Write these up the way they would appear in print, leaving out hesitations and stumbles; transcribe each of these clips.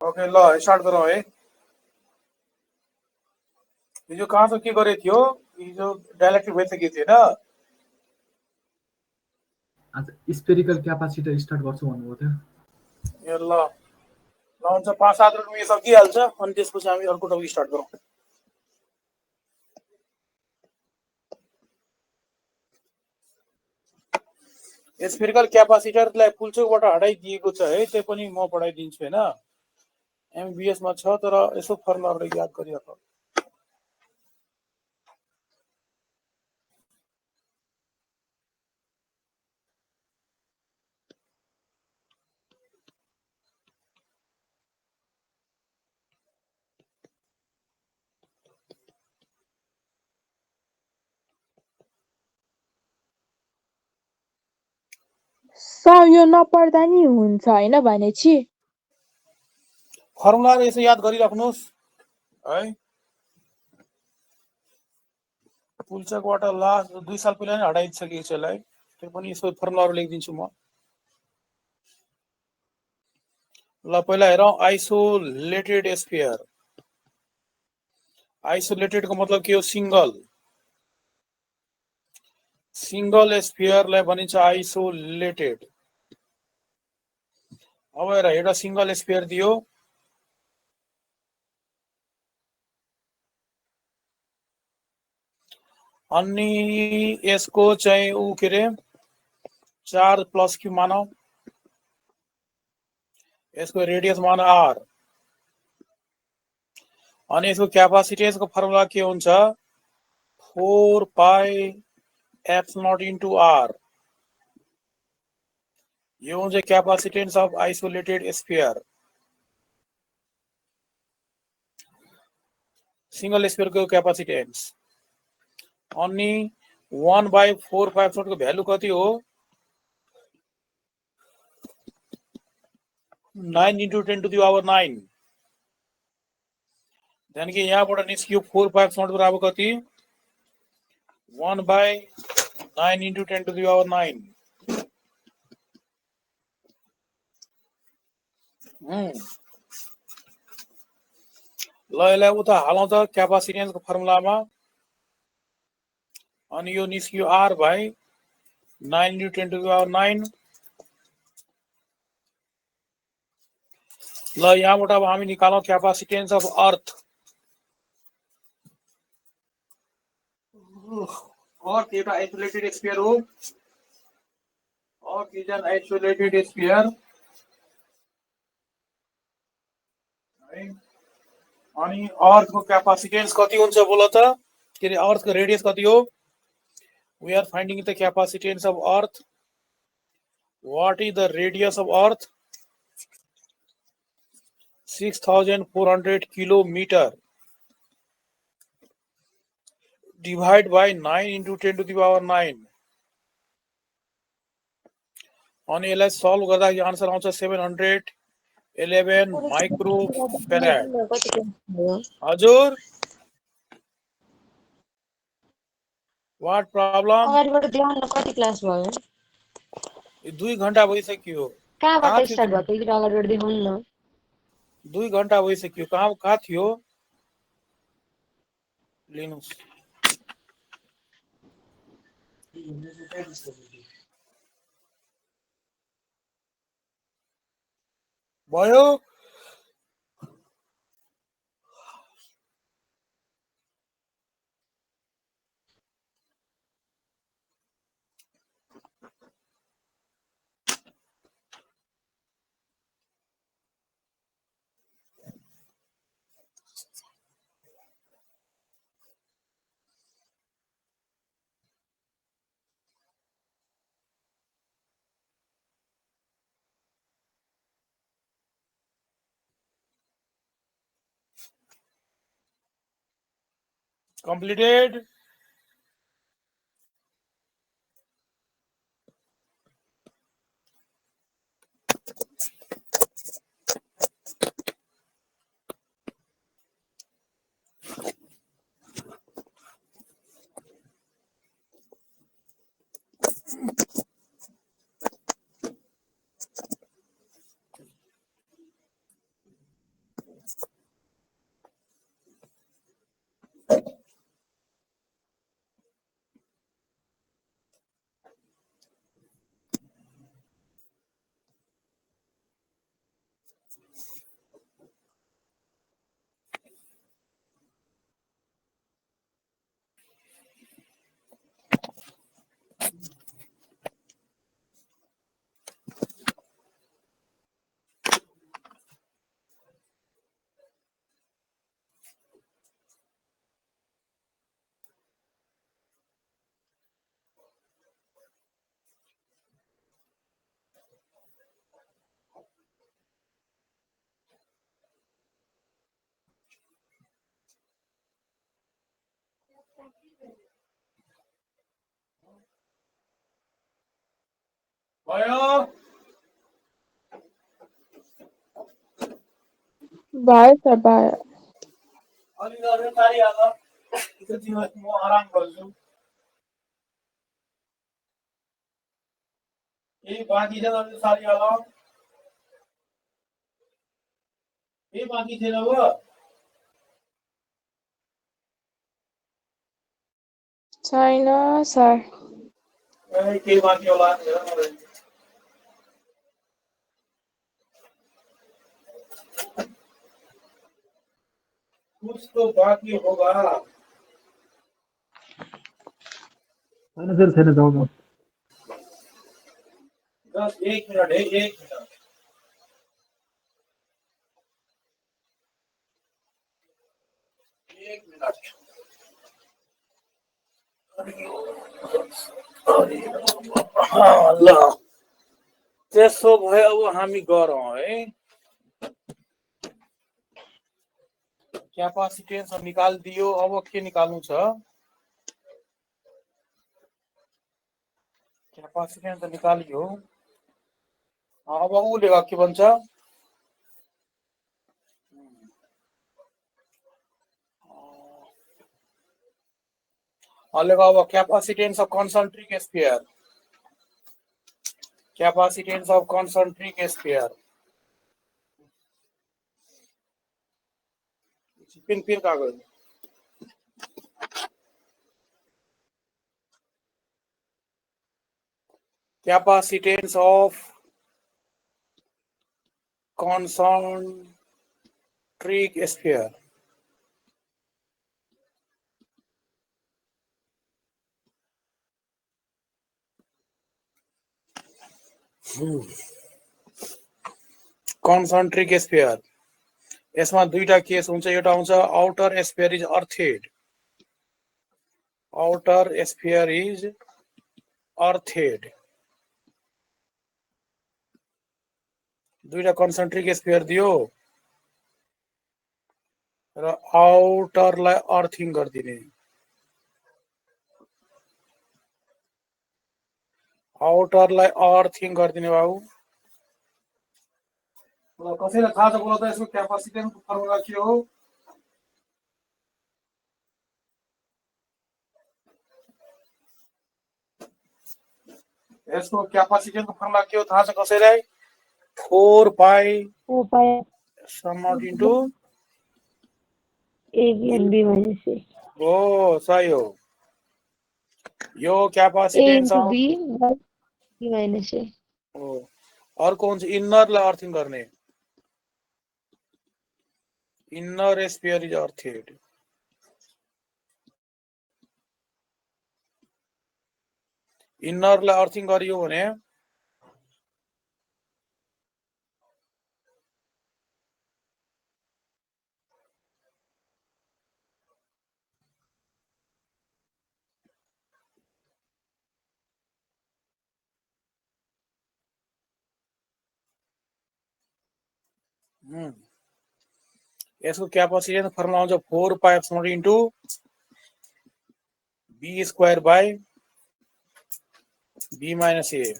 Okay ल start गरौँ है। हिजो कहाँ त के गरेको थियो, हिजो डाइलेक्ट्रिक भइसकेको थियो होइन। आज स्पेरिकल क्यापासिटर स्टार्ट गर्छु भन्नुभएको थियो। ए ल ल हुन्छ, 5-7 मिनटमा यो सकिहाल्छ अनि त्यसपछि हामी अर्को टपिक स्टार्ट गरौँ। स्पेरिकल क्यापासिटरलाई पुल्चोकबाट हटाइदिएको छ है, त्यो पनि म पढाइदिन्छु होइन। एमबिएसमा छ तर यसो फर्मुलाहरू याद गरिराख। सर यो नपढ्दा नि हुन्छ होइन भनेपछि फर्मुलाहरू यसो याद गरिराख्नुहोस् है। पुल्चोकबाट लास्ट 2 साल पहिला नै हटाइसकेको छ यसलाई, त्यो पनि यसो फर्मुलाहरू लेखिदिन्छु म। ल पहिला हेरौँ आइसोलेटेड स्फियर। आइसोलेटेडको मतलब के हो? सिंगल स्फियरलाई भनिन्छ आइसोलेटेड। अब हेर, एउटा सिंगल स्फियर दियो, अनि यसको चाहिँ ऊ के अरे चार्ज प्लस क्यू मानौ, यसको रेडियस मान आर, अनि यसको क्यापासिटेन्सको फर्मुला के हुन्छ? 4 पाई एप्सिलन इन्टु आर। यो हुन्छ capacitance of isolated sphere. Single स्फियरको क्यापासिटेन्स अनि 1/4 को भ्यालु कति हो? 9 × 10⁹। त्यहाँदेखि यहाँबाट निस्कियो 4/5 बराबर कति? 1/9 × 10⁹। ल यसलाई उता हालौँ त क्यापासिटेन्सको फर्मुलामा, अनि यो निस्कियो R/9 × 10⁹। ल यहाँबाट अब हामी निकालौँ क्यापासिटेन्स अफ अर्थ। अर्थ एउटा आइसोलेटेड स्फियर हो। Earth is an isolated sphere. अनि अर्थको क्यापासिटेन्स कति हुन्छ बोल त? के अरे अर्थको रेडियस कति हो? We are finding the capacitance of earth. What is the radius of earth? 6400 kilometre divide by 9 × 10⁹। अनि यसलाई सल्भ गर्दा आन्सर आउँछ 711 माइक्रो फेराड। हजुर व्हाट प्रब्लम? अगाडिबाट देखाउन कति क्लास भयो? 2 घण्टा भइसक्यो। कहाँबाट स्टार्ट भएको? एकचोटि अगाडिबाट देखाउनु न। 2 घण्टा भइसक्यो। कहाँ थियो? लिनुहोस्। भयो? Completed? भयो भयो सर भयो। अलि गरेर पारिहाल एकैछिन म आराम गर्छु। यही बाँकी छ अलि सारिहाल। यही बाँकी थिएन हो छैन सर। केही बाँकी होला हेर न। कुछ तो बाँकी होगा। छैन सर, छैन, जाउँ न। बस 1 मिनट है, 1 मिनट। एक मिनट। ल त्यसो भए अब हामी गरौँ है। क्यापासिटेन्स निकालिदियो। अब के निकाल्नु छ? क्यापासिटेन्स त निकालियो। अब उसले के भन्छ? अब capacitance of concentric sphere. Capacitance of concentric sphere. Pin कागज। Capacitance of concentric sphere. Concentric sphere. यसमा दुईटा केस हुन्छ। एउटा हुन्छ outer sphere is earthed. Outer sphere is earthed. दुईटा कन्सन्ट्रिक स्फियर दियो र आउटरलाई अर्थिङ गरिदिने। आउटरलाई अर्थिङ गरिदिने बाबु। कसैलाई थाहा छ बोला त यसको क्यापासिटेन्सको फर्मुला के हो? यसको क्यापासिटेन्सको फर्मुला के हो थाहा छ कसैलाई? 4 पाई सम naught into AB and B minus A. हो सही हो। यो A capacitance into of B plus B minus A. हो। अर्को हुन्छ इन्नरलाई अर्थिङ गर्ने। Inner sphere is earthed. इन्नरलाई अर्थिङ गरियो भने यसको क्यापासिटेन्स फर्मुला हुन्छ 4 pi epsilon into b square by b minus a.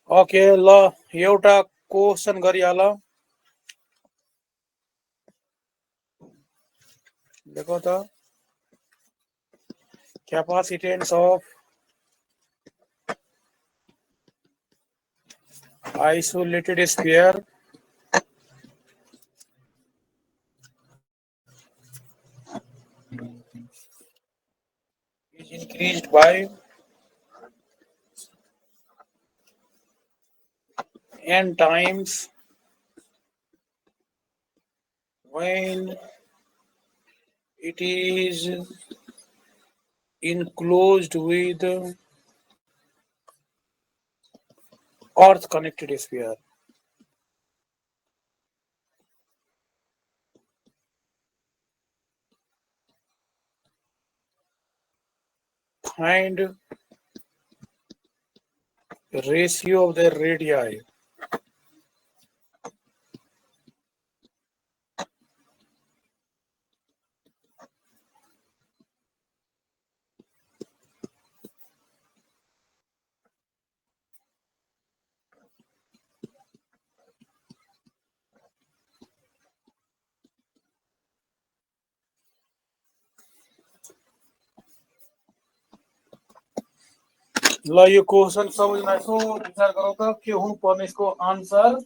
Okay ल एउटा क्वेसन गरिहाल। देखो तो capacitance of isolated sphere is increased by n times when it is enclosed with earth connected sphere. Find ratio of their radii. ल यो question सबैजना यसो विचार गरौँ त के हुनुपर्ने यसको answer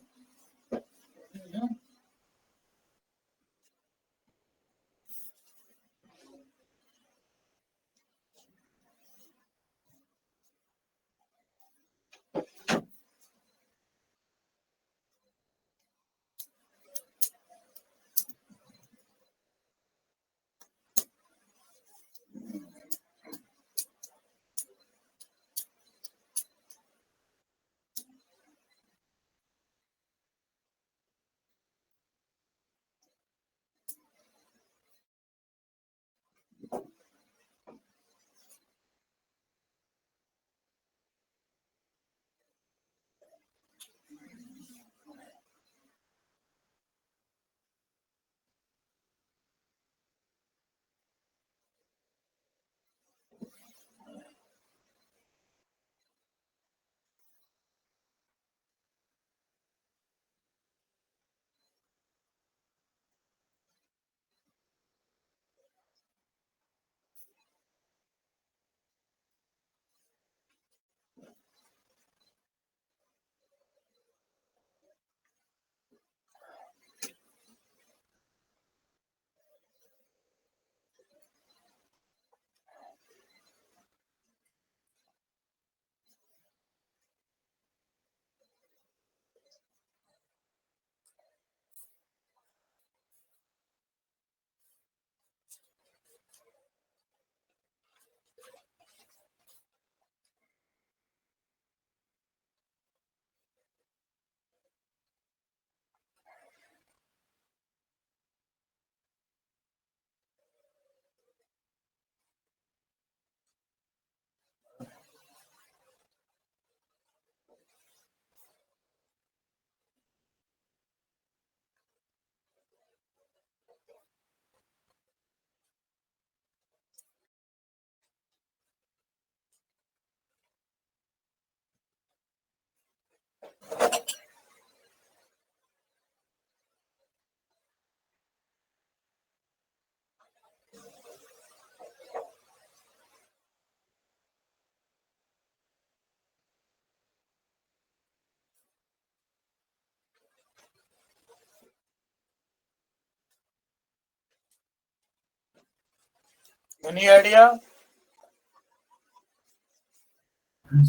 any idea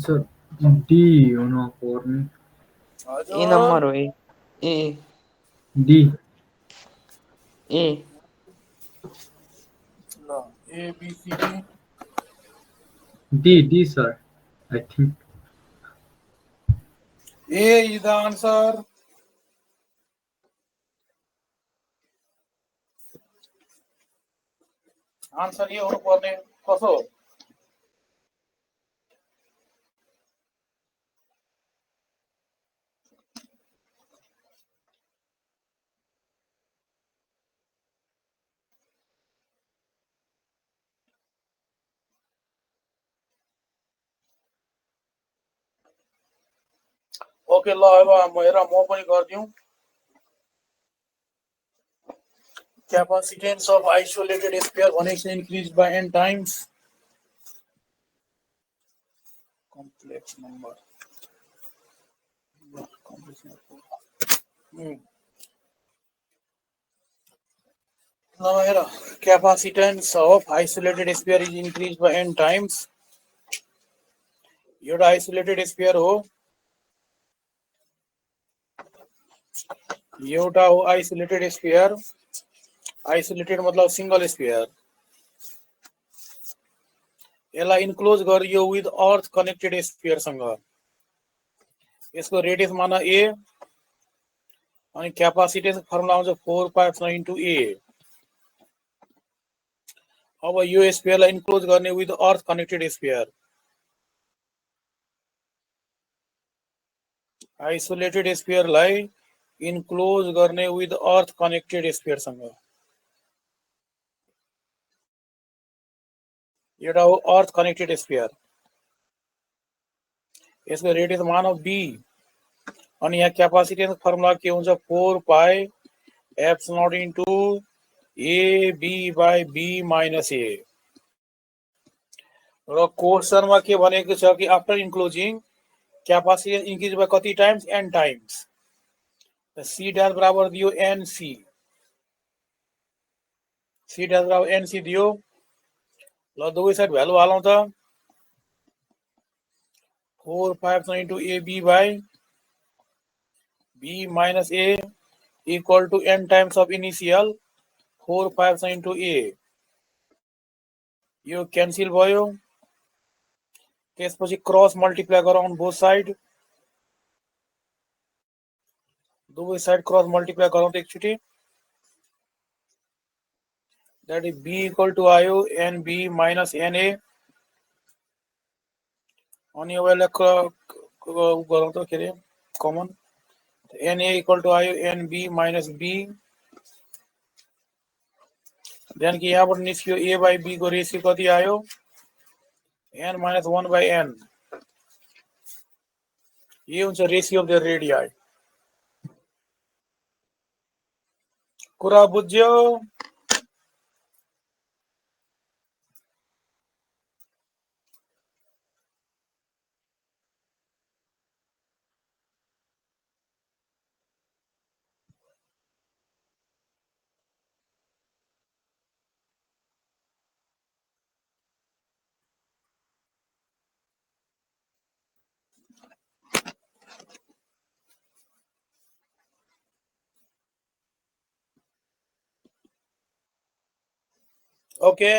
sir D हुनुपर्ने ए नम्बर हो ए डी ए ल A B C D D D sir I think A is the answer answer A हुनुपर्ने कसो ओके ल अब हेर म पनि गरिदिउँ Capacitance of isolated sphere भनेको increased by n times. Complex number. Complex number. Now here, capacitance of isolated sphere is increased by n times. एउटा isolated sphere हो, एउटा हो isolated sphere. Isolated मतलब single sphere. यसलाई इन्क्लोज गरियो with earth connected sphere सँग. यसको radius माना a अनि क्यापासिटेन्स फर्मुला आउँछ 4π इन्टु a. अब यो स्फियरलाई इन्क्लोज गर्ने with earth connected sphere. Isolated स्फियरलाई इन्क्लोज गर्ने विथ अर्थ कनेक्टेड स्फियर सँग. एउटा हो अर्थ कनेक्टेड स्फियर. यसको रेडियस मानव b अनि यहाँ क्यापासिटेन्स फर्मुला के हुन्छ 4π epsilon into a b by b minus a. र क्वेशनमा के भनेको छ कि आफ्टर इन्क्लोजिङ क्यापासिटेन्स इन्क्रिज बाइ कति times n times. c dash बराबर दियो nc. c डैश बराबर nc दियो. ल दुवै साइड भ्यालु हालौं त 4π इन्टु a b by b minus a equal to n times of initial 4π इन्टु a. यो क्यान्सल भयो. त्यसपछि क्रस मल्टिप्लाई गरौँ अन बोथ साइड. दुवै साइड क्रस मल्टिप्लाई गरौँ त एकचोटी. that is b equal to आयो nb minus na. अनि अब यसलाई गरौँ त के अरे कमन. na equal to आयो nb minus b. देन कि यहाँबाट निस्कियो a by b को रेशियो कति आयो n minus 1 by n. ये हुन्छ रेशियो अफ द रेडियाई. कुरा बुझ्यो. ओके.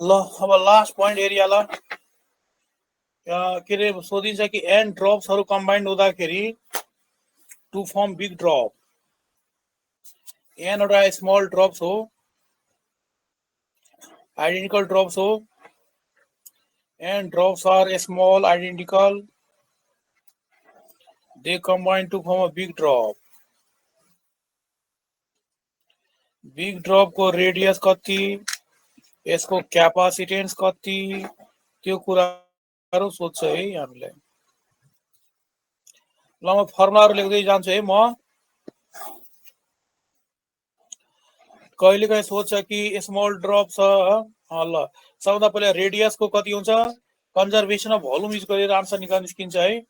ल अब लास्ट पोइन्ट एरियालाई के अरे सोधिन्छ कि n ड्रप्सहरु कम्बाइन्ड हुँदाखेरि to form big drop. n वटा स्मल ड्रप्स हो, आइडेन्टिकल ड्रप्स हो. n drops are small identical. They combine to form a big drop. Big drop को रेडियस कति, यसको क्यापासिटेन्स कति, त्यो कुराहरु सोध्छ है हामीले. ल म फर्मुलाहरु लेख्दै जान्छु है. म कहिलेकाहीँ सोध्छ कि स्मल ड्रप छ. ल सबभन्दा पहिला रेडियस को कति हुन्छ, कन्जर्भेसन अफ भोल्युम युज गरेर आन्सर निस्किन्छ है.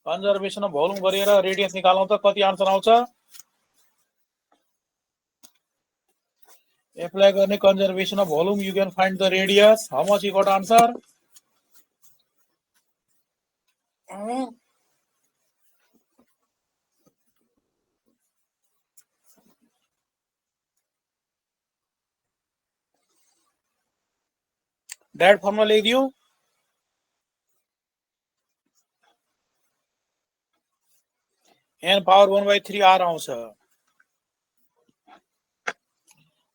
कन्जर्भेसन अफ भोल्युम गरेर रेडियस निकालौं त कति आन्सर आउँछ. एप्लाई गर्ने conservation of volume you can find the radius. How much you got answer. That formula लेखिदियो. n पावर 1/3 r आउँछ.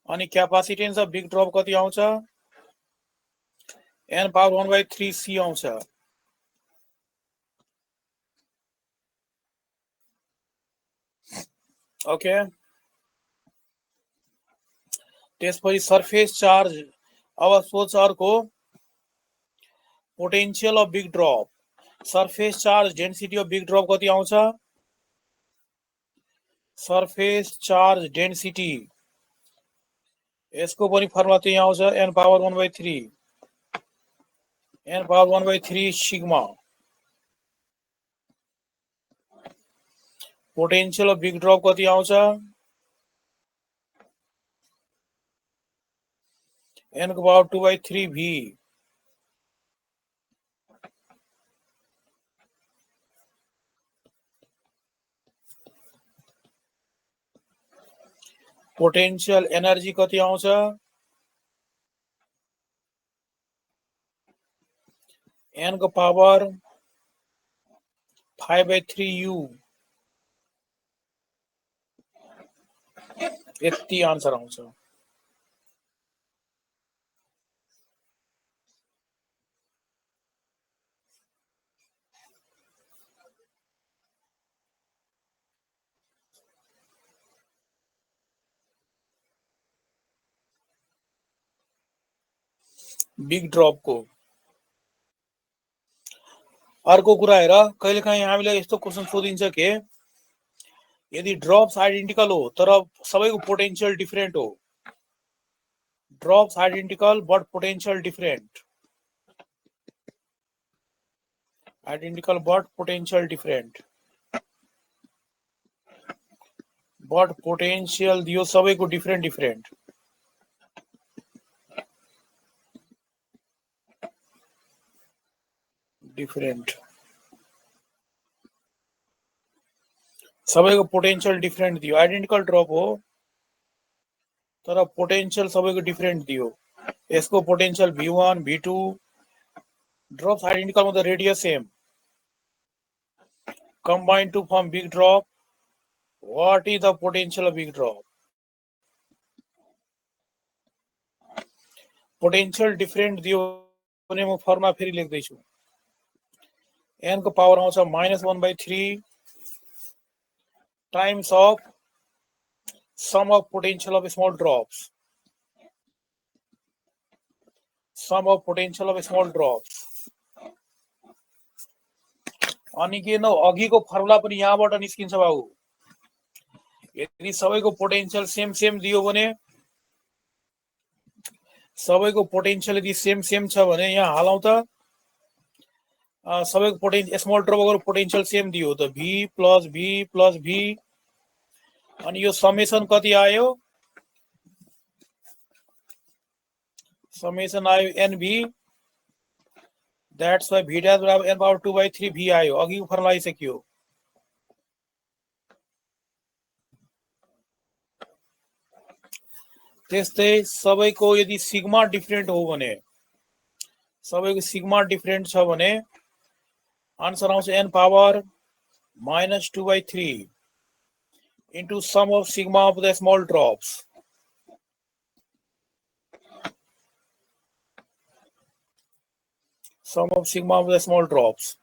अनि क्यापासिटेन्स अफ बिग ड्रप कति आउँछ, n पावर 1/3 c आउँछ. ओके. त्यसपछि सरफेस चार्ज. अब सोच अर्को potential of big drop, surface charge density of big drop कति आउँछ? सरफेस चार्ज डेन्सिटी, यसको पनि फर्मुला त्यही आउँछ, n power 1/3, n power 1/3 sigma. Potential of big drop कति आउँछ? n को पावर 2/3 v। पोटेन्शियल एनर्जी कति आउँछ? n को पावर 5/3 u। यति आन्सर आउँछ। बिग ड्रप को अर्को कुरा हेर, कहिलेकाहीँ हामीलाई यस्तो क्वेशन सोधिन्छ के यदि ड्रप्स आइडेन्टिकल हो तर सबैको पोटेन्शियल डिफरेन्ट हो, drops identical but potential different, identical but potential different, but potential दियो सबैको डिफरेन्ट डिफरेन्ट, डिफरेन्ट, सबैको पोटेन्शियल डिफरेन्ट दियो, आइडेन्टिकल ड्रप हो तर पोटेन्शियल सबैको डिफरेन्ट दियो, यसको potential v1 v2, drops identical मतलब radius same, combine to form big drop. What is the potential of big drop? Potential different दियो भने म फर्मुला फेरि लेख्दैछु, n को पावर आउँछ -1/3 times of sum of potential of small drops, sum of potential of small drops. अनि के न अघिको फर्मुला पनि यहाँबाट निस्किन्छ बाबु, यदि सबैको पोटेन्शियल सेम सेम दियो भने, सबैको पोटेन्शियल यदि सेम सेम छ भने यहाँ हालौं त सबैको पोटेन्शियल स्मल ड्रपको पोटेन्शियल सेम दियो त v plus v plus v, अनि यो समेसन कति आयो? समेसन आयो nv, that's why v dash बराबर n पावर 2/3 v आयो, अघिको फर्मुला आइसक्यो। त्यस्तै सबैको यदि सिग्मा डिफरेन्ट हो भने, सबैको सिग्मा डिफरेन्ट छ भने आन्सर आउँछ n power -2/3 into sum of sigma of the small drops, sum of sigma of the small drops।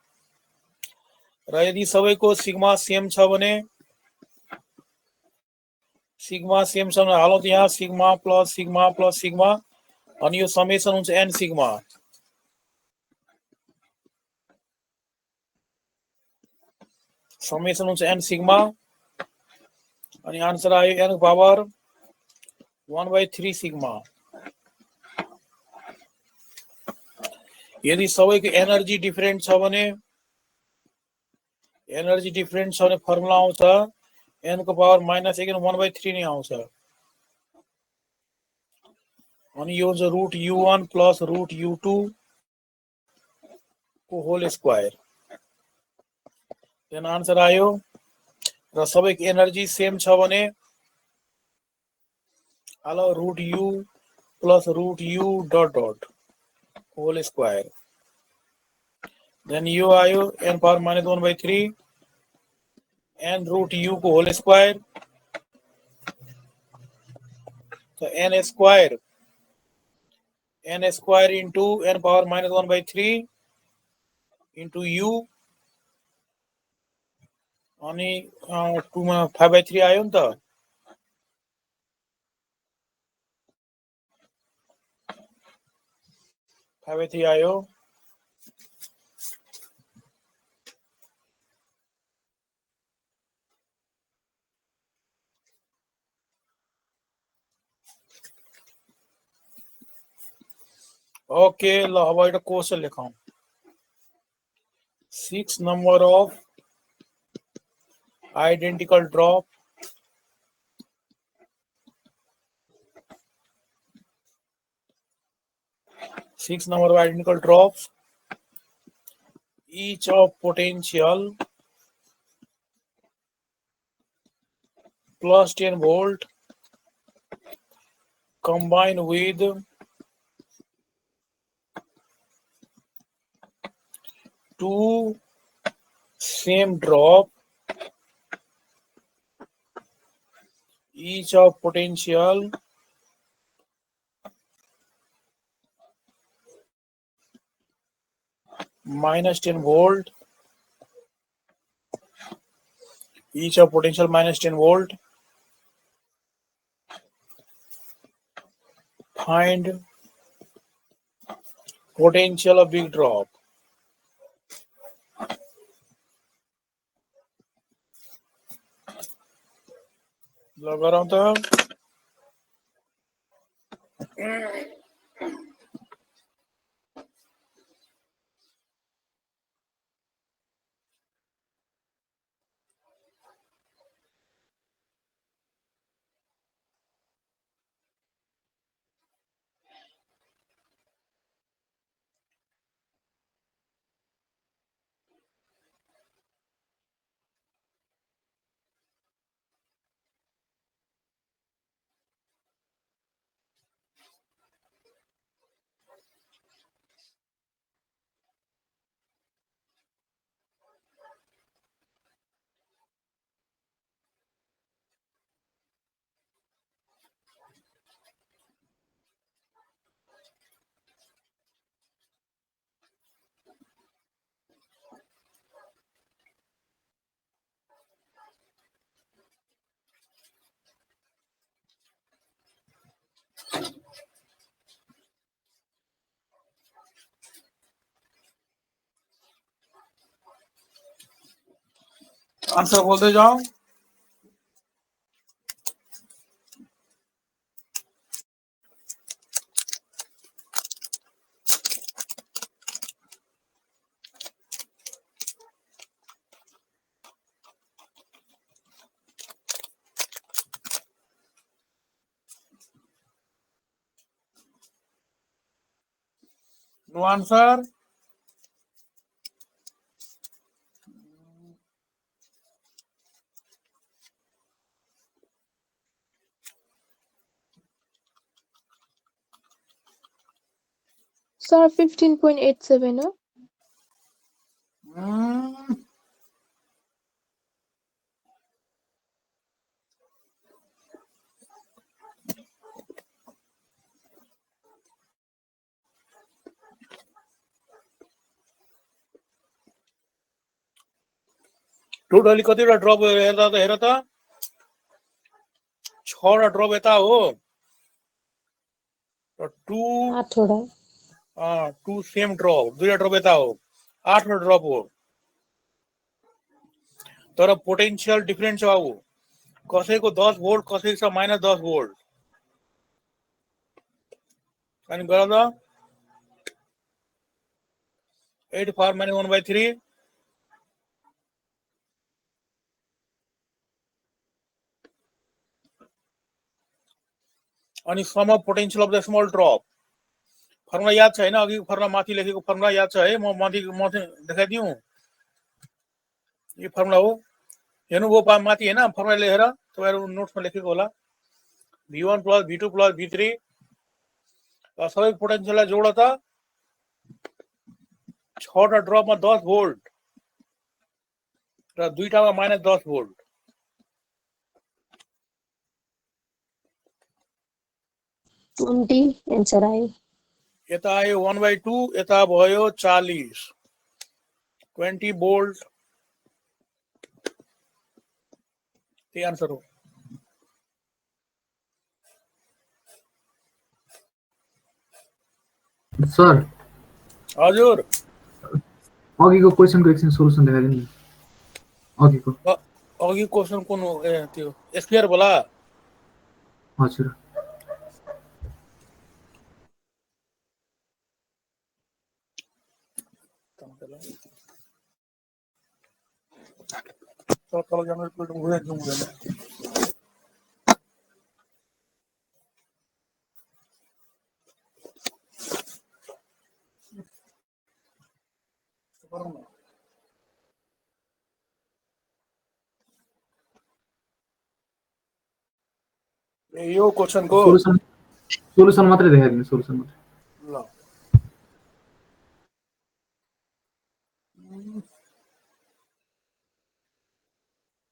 र यदि सबैको सिग्मा सेम छ भने, सिग्मा सेम छ भने हालौं त यहाँ सिग्मा प्लस सिग्मा, अनि यो समेसन हुन्छ n सिग्मा, समेसन हुन्छ n सिग्मा, अनि आन्सर आयो n पावर 1/3 सिग्मा। यदि सबैको एनर्जी डिफरेन्ट छ भने, एनर्जी डिफरेन्ट छ भने फर्मुला आउँछ n को पावर -1/3 नै आउँछ, अनि यो हुन्छ √u1 प्लस √u2 को होल स्क्वायर। देन आन्सर आयो, र सबैको एनर्जी सेम छ भने हेलो √u plus √u dot dot whole square. Then यो आयो n पावर -1/3 n √u को होल स्क्वायर, तो n square into n power -1/3 into u, अनि 2 में 5/3 आयो नि त, आयो ओके ल अब एउटा question लेखौं 6 number of identical drop six number of identical drops, each of potential plus 10 volt combined with two same drop, each of potential minus 10 volt, each of potential minus 10 volt. Find potential of big drop. लगा रहा हूं तो answer बोलते जाओ no answer Sir, 15.87 हो totally कतिवटा drop हेर त 6 वटा ड्रप यता हो र 2 आठवटा 2 सेम ड्रप दुईटा ड्रप यता हो 8 वटा ड्रप हो तर पोटेन्शियल डिफरेन्ट छ अब कसैको 10 भोल्ट कसैको छ माइनस 10 भोल्ट अनि गर त 8 4 minus 1/3 अनि sum of potential of the small drop formula याद छ हैन अघिको फर्मुला माथि लेखेको फर्मुला याद छ है म माथि देखाइदिउँ यो फर्मुला हो हेर्नुभयो माथि हैन फर्मुला लेखेर तपाईहरु नोट्समा लेखेको होला v1 + v2 + v3 सबै पोटेन्शियललाई जोड त 6 वटा ड्रपमा 10 भोल्ट र दुईटामा माइनस 10 भोल्ट 20 एन्सर आयो यता आयो 1/2 यता भयो 40 20 भोल्ट त्यही आन्सर हो सर हजुर अघिको क्वेशनको एकछिन सोलुसन देखाइदिनु नि अघिको अघि क्वेशन कुन हो ए त्यो स्क्वायर होला हजुर तल जानु हुँदैन। यो क्वेशनको सोलुसन मात्रै देखाइदिनु, सोलुसन मात्रै। ल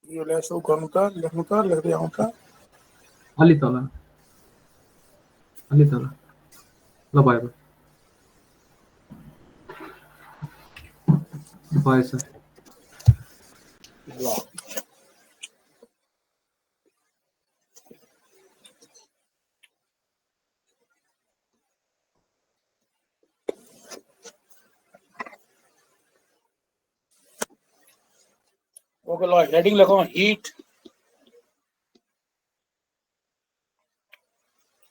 यो यसो गर्नु त, लेख्नु त, लेख्दै आउँ त। अलि तल, अलि तल। ल भयो, भएछ। ल ओके, ल हेडिङ लेखौँ, हिट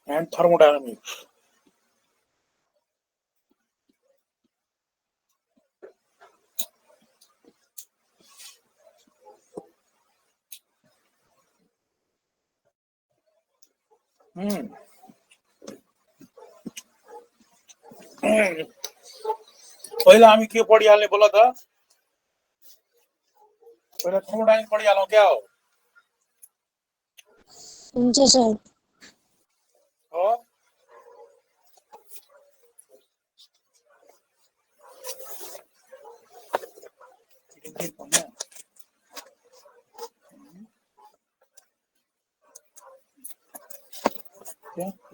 एन्ड थर्मोडायनामिक्स। पहिला हामी के पढिहाल्ने बोल त? पहिला थर्मोडायनामिक्स पढिहालौँ क्या हो? हुन्छ सर। हो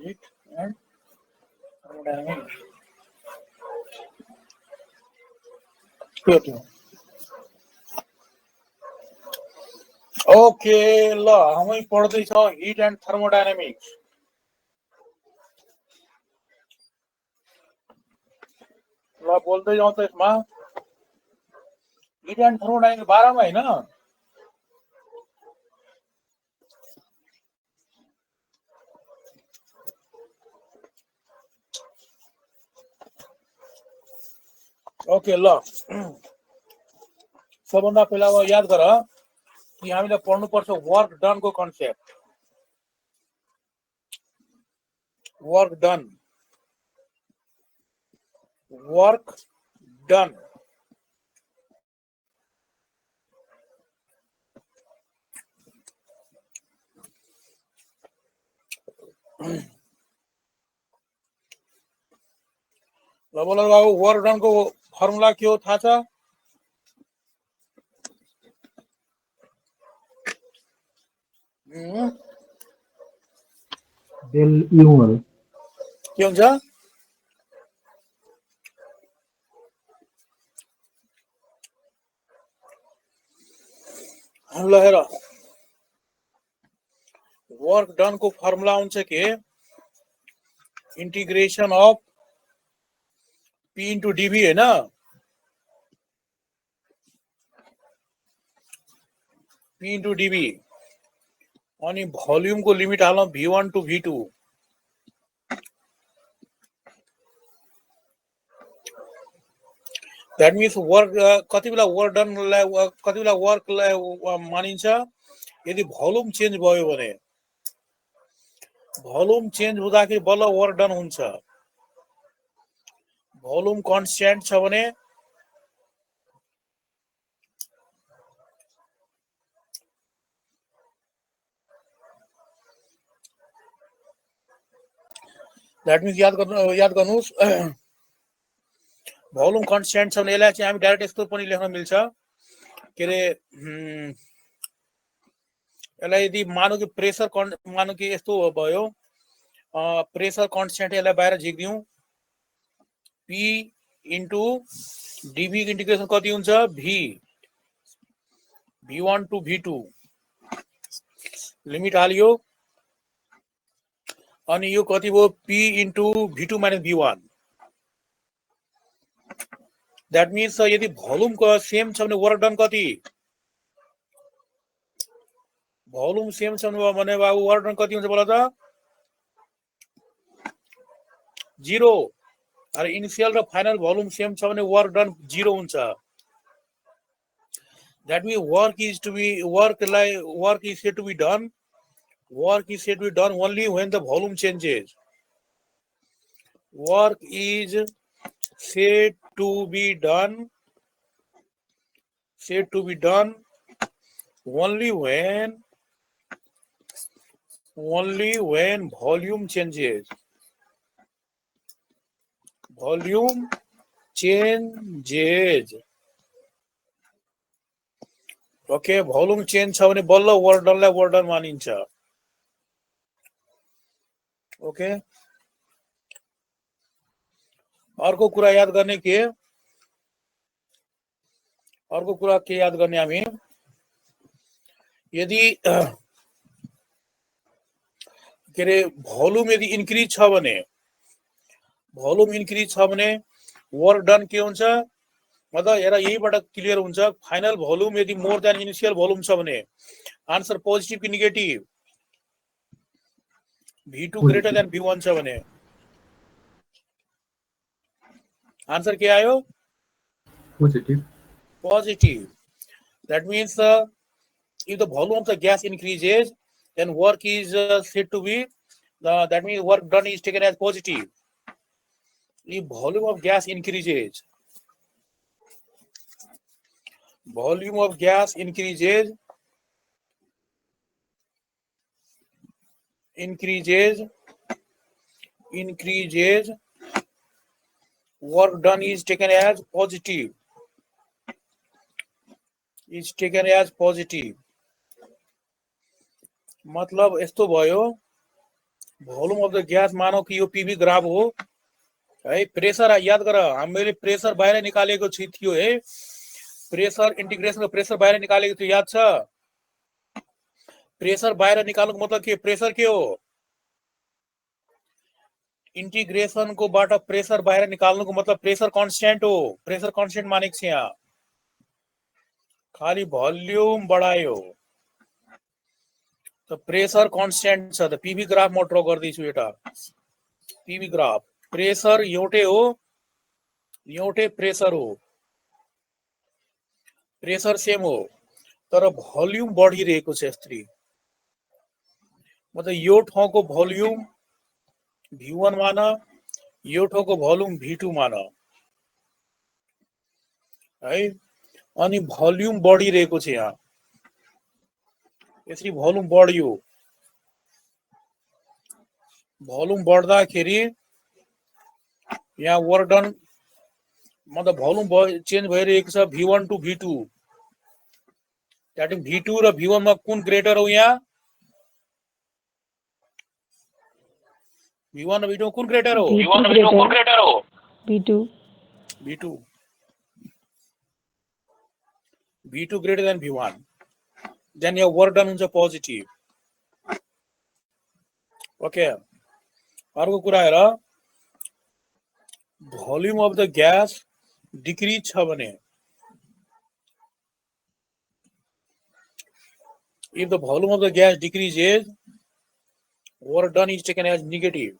हिट एन्ड थर्मोडायनामिक्स। ओके, ल हामी पढ्दैछौँ हिट एन्ड थर्मोडायनामिक्स। ल बोल्दै जाउँ त यसमा। हिट एन्ड थर्मोडायनामिक्स 12 मा हैन? ओके, ल सबभन्दा पहिला अब याद गर कि हामीले पढ्नुपर्छ वर्क डनको concept. Work done, work done. ल बोल बाबु, वर्क डनको फर्मुला के हो थाहा छ? डेल युहरू के हुन्छ? ल हेर, वर्क डन को फर्मुला हुन्छ के integration of p into dV है ना, पी इंटू डीवी अनि भोल्यूम को लिमिट हालौं V1 to V2। That means work कति बेला वर्क डन कति बेला वर्क मानिन्छ यदि भोल्यूम चेन्ज भयो भने। भोल्यूम चेन्ज हुँदाखेरि बल्ल वर्क डन हुन्छ। भोल्यूम कन्स्ट्यान्ट छ भने दैट मीन्स याद गर्नुस् भोल्यूम कन्स्ट्यान्ट छ भने यसलाई चाहिँ हामी डाइरेक्ट यस्तो पनि लेख्न मिल्छ के रे, यसलाई यदि मानौ कि प्रेसर मानौ कि यस्तो भयो, प्रेसर कन्स्ट्यान्ट यसलाई बाहिर झिक्दियौं, P इन्टु डीवी इंटीग्रेशन कति हुन्छ V, V1 to V2 limit हालियो अनि यो कति भयो P into V2 minus V1। That means यदि भोल्यूम को सेम छ भने वर्क डन कति, भोल्यूम सेम छ भने बाबु वर्क डन कति हुन्छ बोला त? 0। अरे इनिशियल र फाइनल भोल्युम सेम छ भने वर्क डन 0 हुन्छ. That means work is said to be done. Work is said to be done only when the volume changes. Work is said to be done only when volume changes. Volume changes. Okay, volume change छ भने बल्ल work डनलाई work done मानिन्छ. Okay, अर्को कुरा याद गर्ने के याद गर्ने हामी, यदि के अरे भोल्युम यदि इन्क्रिज छ भने वर्क डन के हुन्छ, मतलब हेर यहीबाट क्लियर हुन्छ. फाइनल भोल्युम यदि मोर देन इनिशियल भोल्युम छ भने आन्सर पोजिटिभ कि negative? V2 greater than V1 छ भने आन्सर के आयो? Positive. That means if the volume of the gas increases, then work is said to be that means work done is taken as positive. If volume of gas increases, work done is taken as positive. मतलब यस्तो भयो, volume of the gas मानौ कि यो PV graph हो है. Pressure याद गर, हामीले प्रेसर बाहिर निकालेको थियो है. प्रेसर इंटीग्रेशन प्रेसर बाहिर निकालेको थियो, याद छ? प्रेसर बाहिर निकाल्नुको मतलब के? प्रेसर के हो? इंटीग्रेशन को बाट प्रेसर बाहिर निकाल्नुको मतलब प्रेसर कांस्टेंट हो. प्रेसर कांस्टेंट मानेको छ यहाँ, खाली भोल्युम बढायो त प्रेसर कांस्टेंट छ. त पीवी ग्राफ म ड्रा गर्दैछु. एउटा पीवी ग्राफ, प्रेसर एउटै हो, एउटै प्रेसर हो, प्रेसर सेम हो, तर भोल्युम बढिरहेको छ यसरी. मतलब यो ठाउँको भोल्युम V1 मान, यो ठाउँको भोल्युम V2 मान है. अनि भोल्युम बढिरहेको छ यहाँ, यसरी भोल्युम बढ्यो. भोल्युम बढ्दाखेरि यहाँ वर्क डन मतलब भोल्युम चेन्ज भइरहेको छ V1 to V2. That is V2 र V1 मा कुन ग्रेटर हो? यहाँ V1 र V2 कुन ग्रेटर हो? V2 greater than V1. Then your work done हुन्छ positive. Okay. अर्को कुरा हेर, volume of the gas decrease छ भने, if the volume of the gas decreases, work done is taken as negative.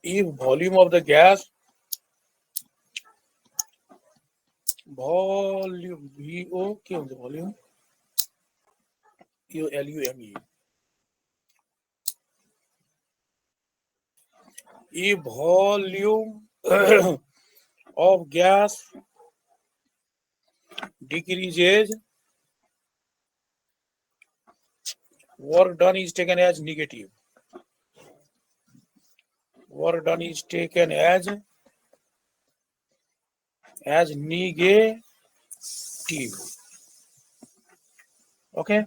If volume of the gas volume VO के हुन्छ? Volume यो LUME. If volume of gas decreases, work done is taken as negative. Work done is taken as negative. Okay.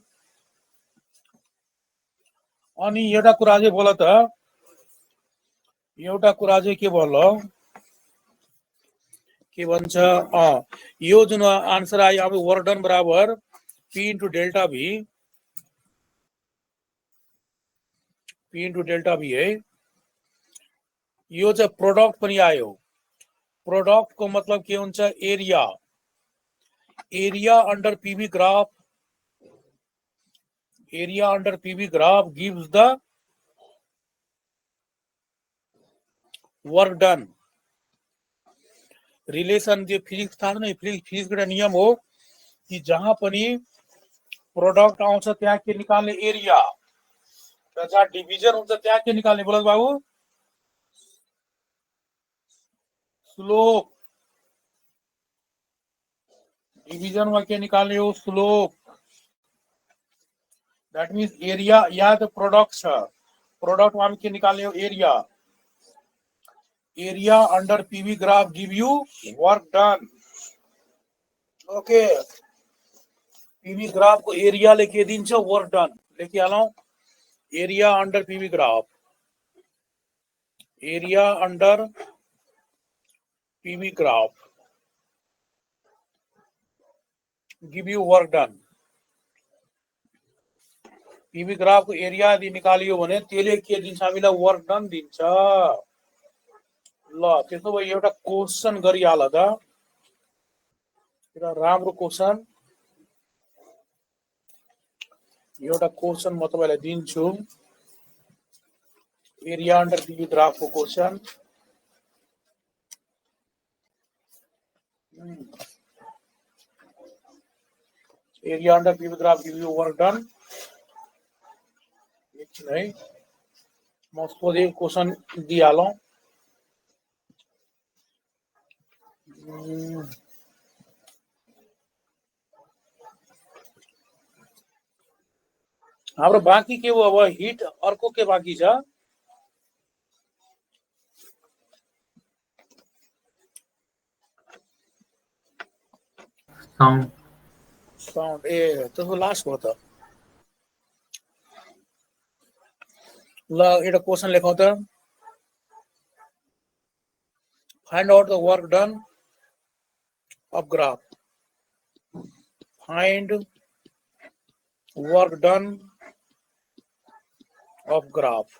अनि एउटा कुरा चाहिँ बोल त, एउटा कुरा चाहिँ के बोल, के भन्छ? यो जुन आन्सर आयो अब वर्क डन बराबर P into delta V, है. यो चाहिँ प्रोडक्ट पनि आयो. प्रोडक्ट को मतलब के हुन्छ? Area. Area under PV graph, gives the work done relation जो फिजिक्स था नि फिजिक्स को नियम हो कि जहाँ पनि प्रोडक्ट आउँछ त्यहाँ के निकाल्ने एरिया र जहाँ डिभिजन हुन्छ त्यहाँ के निकाल्ने बोल बाबु स्लोप डिभिजन में के निकाल्ने हो स्लोप दैट मीन्स एरिया या तो प्रोडक्ट छ प्रोडक्ट में के निकाल्ने हो area area under PV graph give you work done okay PV graph को एरिया लेके दिन्छ वर्क डन लेके हालौं area under PV graph area under PV graph give you work done PV graph को एरिया यदि निकालियो भने त्यसले के दिन्छ हामीलाई वर्क डन दिन्छ ल त्यसो भए एउटा क्वेशन गरिहाल त एउटा राम्रो क्वेशन एउटा क्वेशन म तपाईलाई दिन्छु एरिया अंडर पीवी ग्राफ को question area under PV graph give you work done है म सोधे क्वेशन दिइहालौं हाम्रो बाँकी के हो अब हिट अर्को के बाँकी छ साउन्ड साउन्ड ए त्यसको लास्ट हो त ल एउटा क्वेशन लेखौं त find out the work done of graph find work done of graph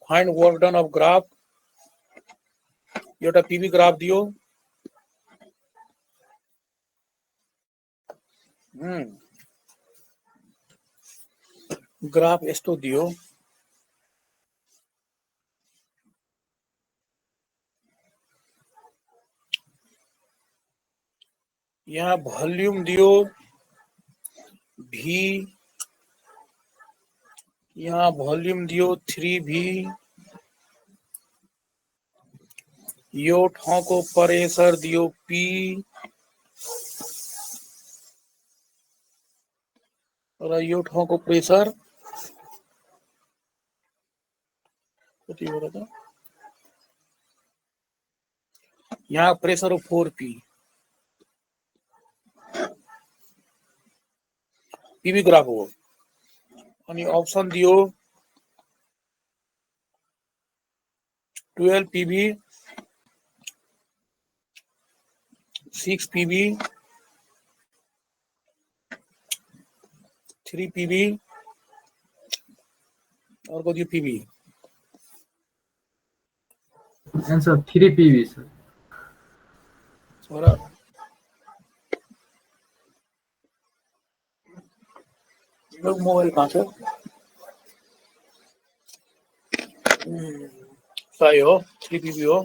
find work done of graph एउटा पीवी ग्राफ दियो ग्राफ यस्तो दियो यहाँ वॉल्यूम दियो भी यहाँ वॉल्यूम दियो 3v यो ठाउँको प्रेसर दियो p र यो ठाउँको प्रेसर कति हो र त यहाँ प्रेसर हो 4p पीवी ग्राफ हो अनि अप्सन दियो 12 पीवी 6 पीवी 3 पीवी और को दियो पीवी आंसर 3 पीवी सर और लोग मोबाइल कहाँ छ सही हो 3 पीवी हो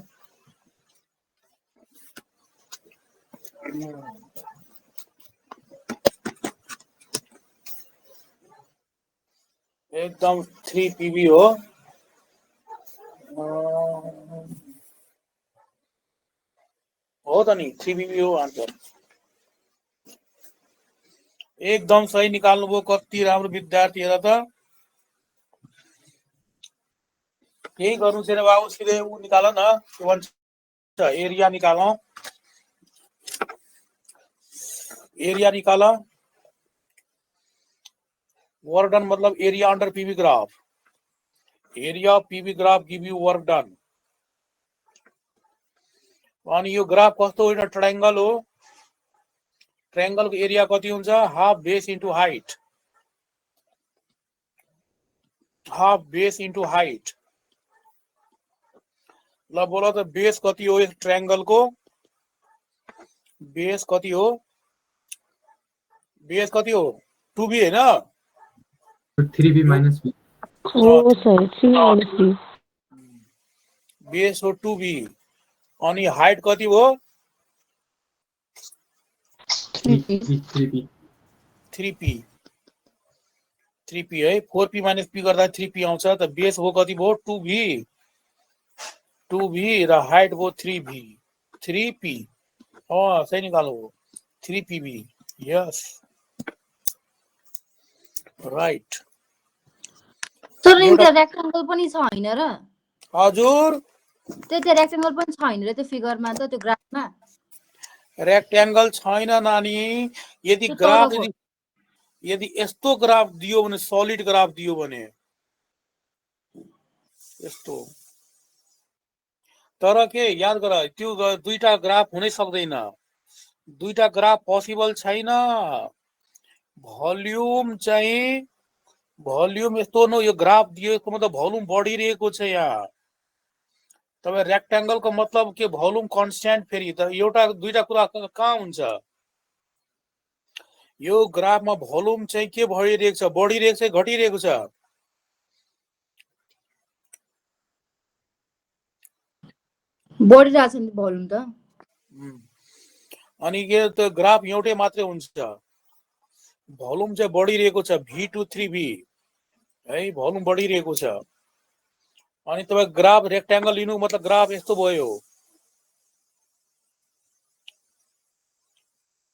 एकदम 3 पीवी हो त नि 3 पीवी हो आंसर एकदम सही निकाल्नु भयो कति राम्रो विद्यार्थी हेर त केही गर्नु छैन बाबु सिधै उ निकाल न के भन्छ एरिया निकालौं एरिया निकाल वर्क डन मतलब area under PV graph area PV graph give you work done अनि यो ग्राफ कस्तो हो ट्रायंगल हो ट्रायंगल को एरिया कति हुन्छ half base into height half base into height ल बोलो त बेस कति हो यस ट्रायंगल को बेस कति हो 2b हैन 3b - b Oh, sorry, 3 or 3. Base हो 2b अनि हाइट कति हो 3p 3p 3p है 4p माइनस p गर्दा 3p आउँछ त बेस हो कति भयो 2b र हाइट भयो 3p सही निकालो 3pb यस राइट सर नि त्यो रेक्टेंगल पनि छ हैन र हजुर त्यो रेक्टेंगल पनि छ हैन र त्यो फिगरमा त त्यो ग्राफमा रेक्टेंगल छैन नानी यदि त्यो ग्राफ तलको यदि यस्तो ग्राफ दियो भने सलिड ग्राफ दियो भने यस्तो तर के याद गर त्यो दुईटा ग्राफ हुनै सक्दैन दुईटा ग्राफ पोसिबल छैन भोल्युम चाहिँ भोल्युम यस्तो न यो ग्राफ दिएको मतलब भोल्युम बढिरहेको छ यहाँ तब रेक्टेंगल को मतलब के भोल्युम कांस्टेंट फेरि त एउटा दुईटा कुरा कहाँ हुन्छ यो ग्राफमा भोल्युम चाहिँ के भइरहेको छ बढिरहेको छ घटिरहेको छ बढिरहेछ नि भोल्युम त अनि के त ग्राफ एउटै मात्रै हुन्छ भोल्युम चाहिँ बढिरहेको छ v23v है भोल्युम बढिरहेको छ अनि तपाईं ग्राफ रेक्टेंगल लिनु मतलब ग्राफ यस्तो भयो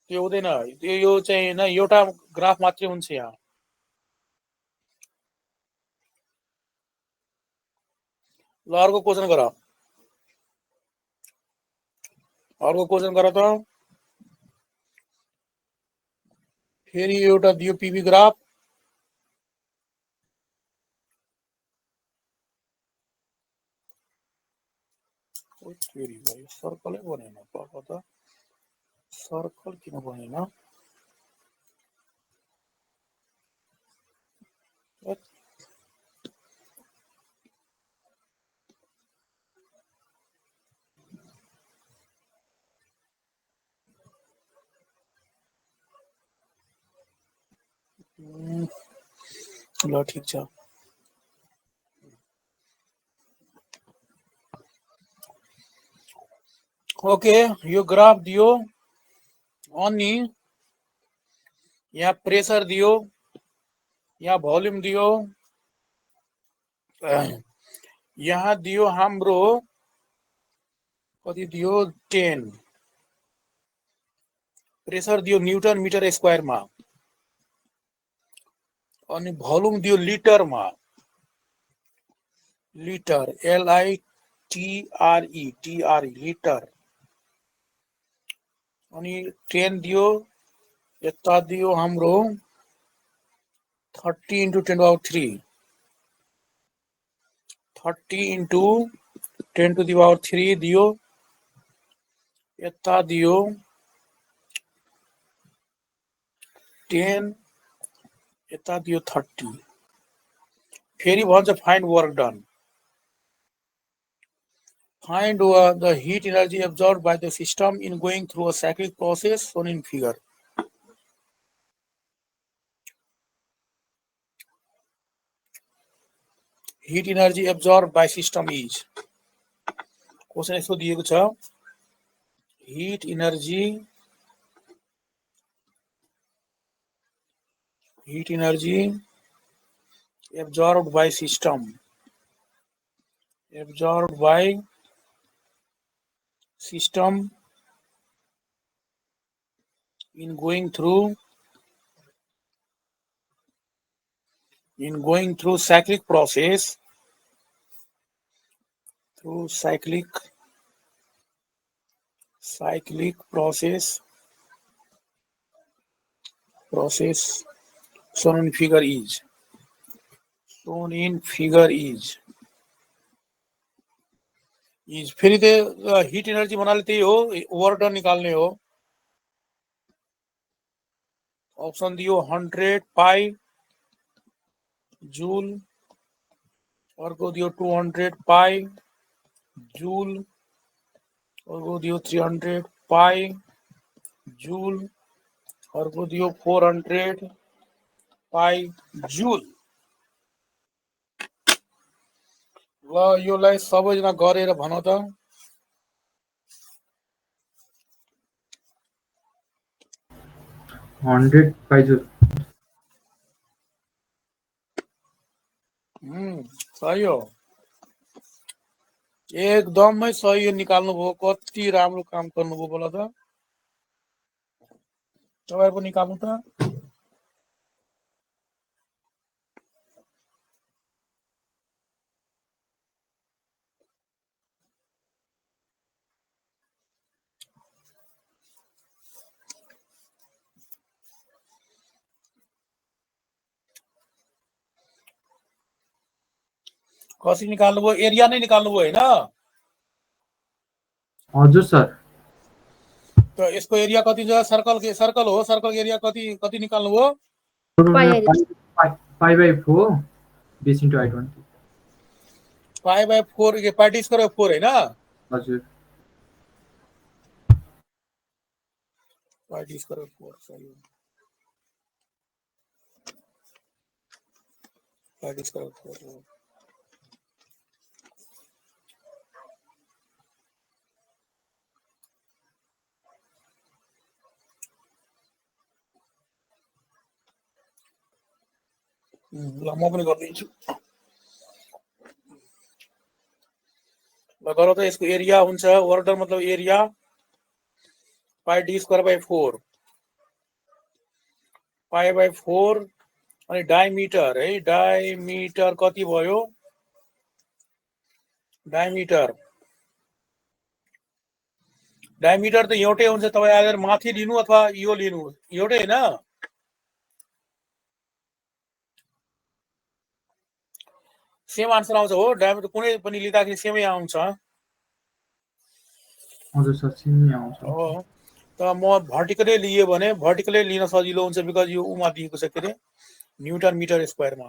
त्यो हुँदैन त्यो यो चाहिँ न एउटा ग्राफ मात्रै हुन्छ यहाँ ल अर्को क्वेशन गर अर्को क्वेशन गर त फेरि एउटा दियो पीवी ग्राफ सर्कलै बनेन त सर्कल किन बनेन ल ठीक छ ओके यो ग्राफ दियो अनि यहाँ प्रेशर दियो यहाँ भोल्युम दियो यहाँ दियो हाम्रो कति दियो 10 प्रेशर दियो न्यूटन मीटर स्क्वायर मा अनि भोल्युम दियो लिटर मा लिटर LITRE लिटर अनि 10 दियो यता दियो हाम्रो 30 into 10 power 3 30 into 10 to the power 3 दियो यता दियो 10 यता दियो 30 फेरि भन्छ find work done find the heat energy absorbed by the system in going through a cyclic process shown in figure heat energy absorbed by system is question यसो दिएको छ heat energy absorbed by system in going through cyclic process shown in figure is फेरि त्यो hit energy भन्नाले त्यही हो work done निकाल्ने हो ऑप्शन दियो 100 पाई जूल अर्को दियो 200 पाई जूल अर्को दियो 300 पाई जूल अर्को दियो 400 पाई जूल ल योलाई सबैजना गरेर भन त। हन्ड्रेड पाइजो सही हो, एकदमै सही हो, निकाल्नुभयो। कति राम्रो काम गर्नुभयो बोला त। तपाईहरु पनि निकाल्नु त। कसरी निकाल्नुभयो? एरिया नै निकाल्नुभयो हैन? हजुर सर। त यसको एरिया कति छ? सर्कल हो, सर्कल एरिया कति निकाल्नुभयो? Pi by 4 base into I20। Pi by 4 के पाई डी स्क्वायर 4 हैन? हजुर। पाई डी स्क्वायर 4 सही हो। पाई डी स्क्वायर 4 हो। ल म पनि गरिदिन्छु। ल गर त। यसको एरिया हुन्छ, अर्डर मतलब area pi D square by 4, pie by 4 अनि डायमिटर है, डायमिटर कति भयो? डायमिटर त एउटै हुन्छ। तपाई आएर माथि लिनु अथवा यो लिनु, एउटै हैन? सेम आन्सर आउँछ हो। डायमिटर कुनै पनि लिँदाखेरि सेमै आउँछ। हजुर सर, सेमै आउँछ। हो, त म भर्टिकलै लियो भने भर्टिकलै लिन सजिलो हुन्छ, बिकज यो उमा दिएको छ के रे न्युटन मिटर स्क्वायरमा।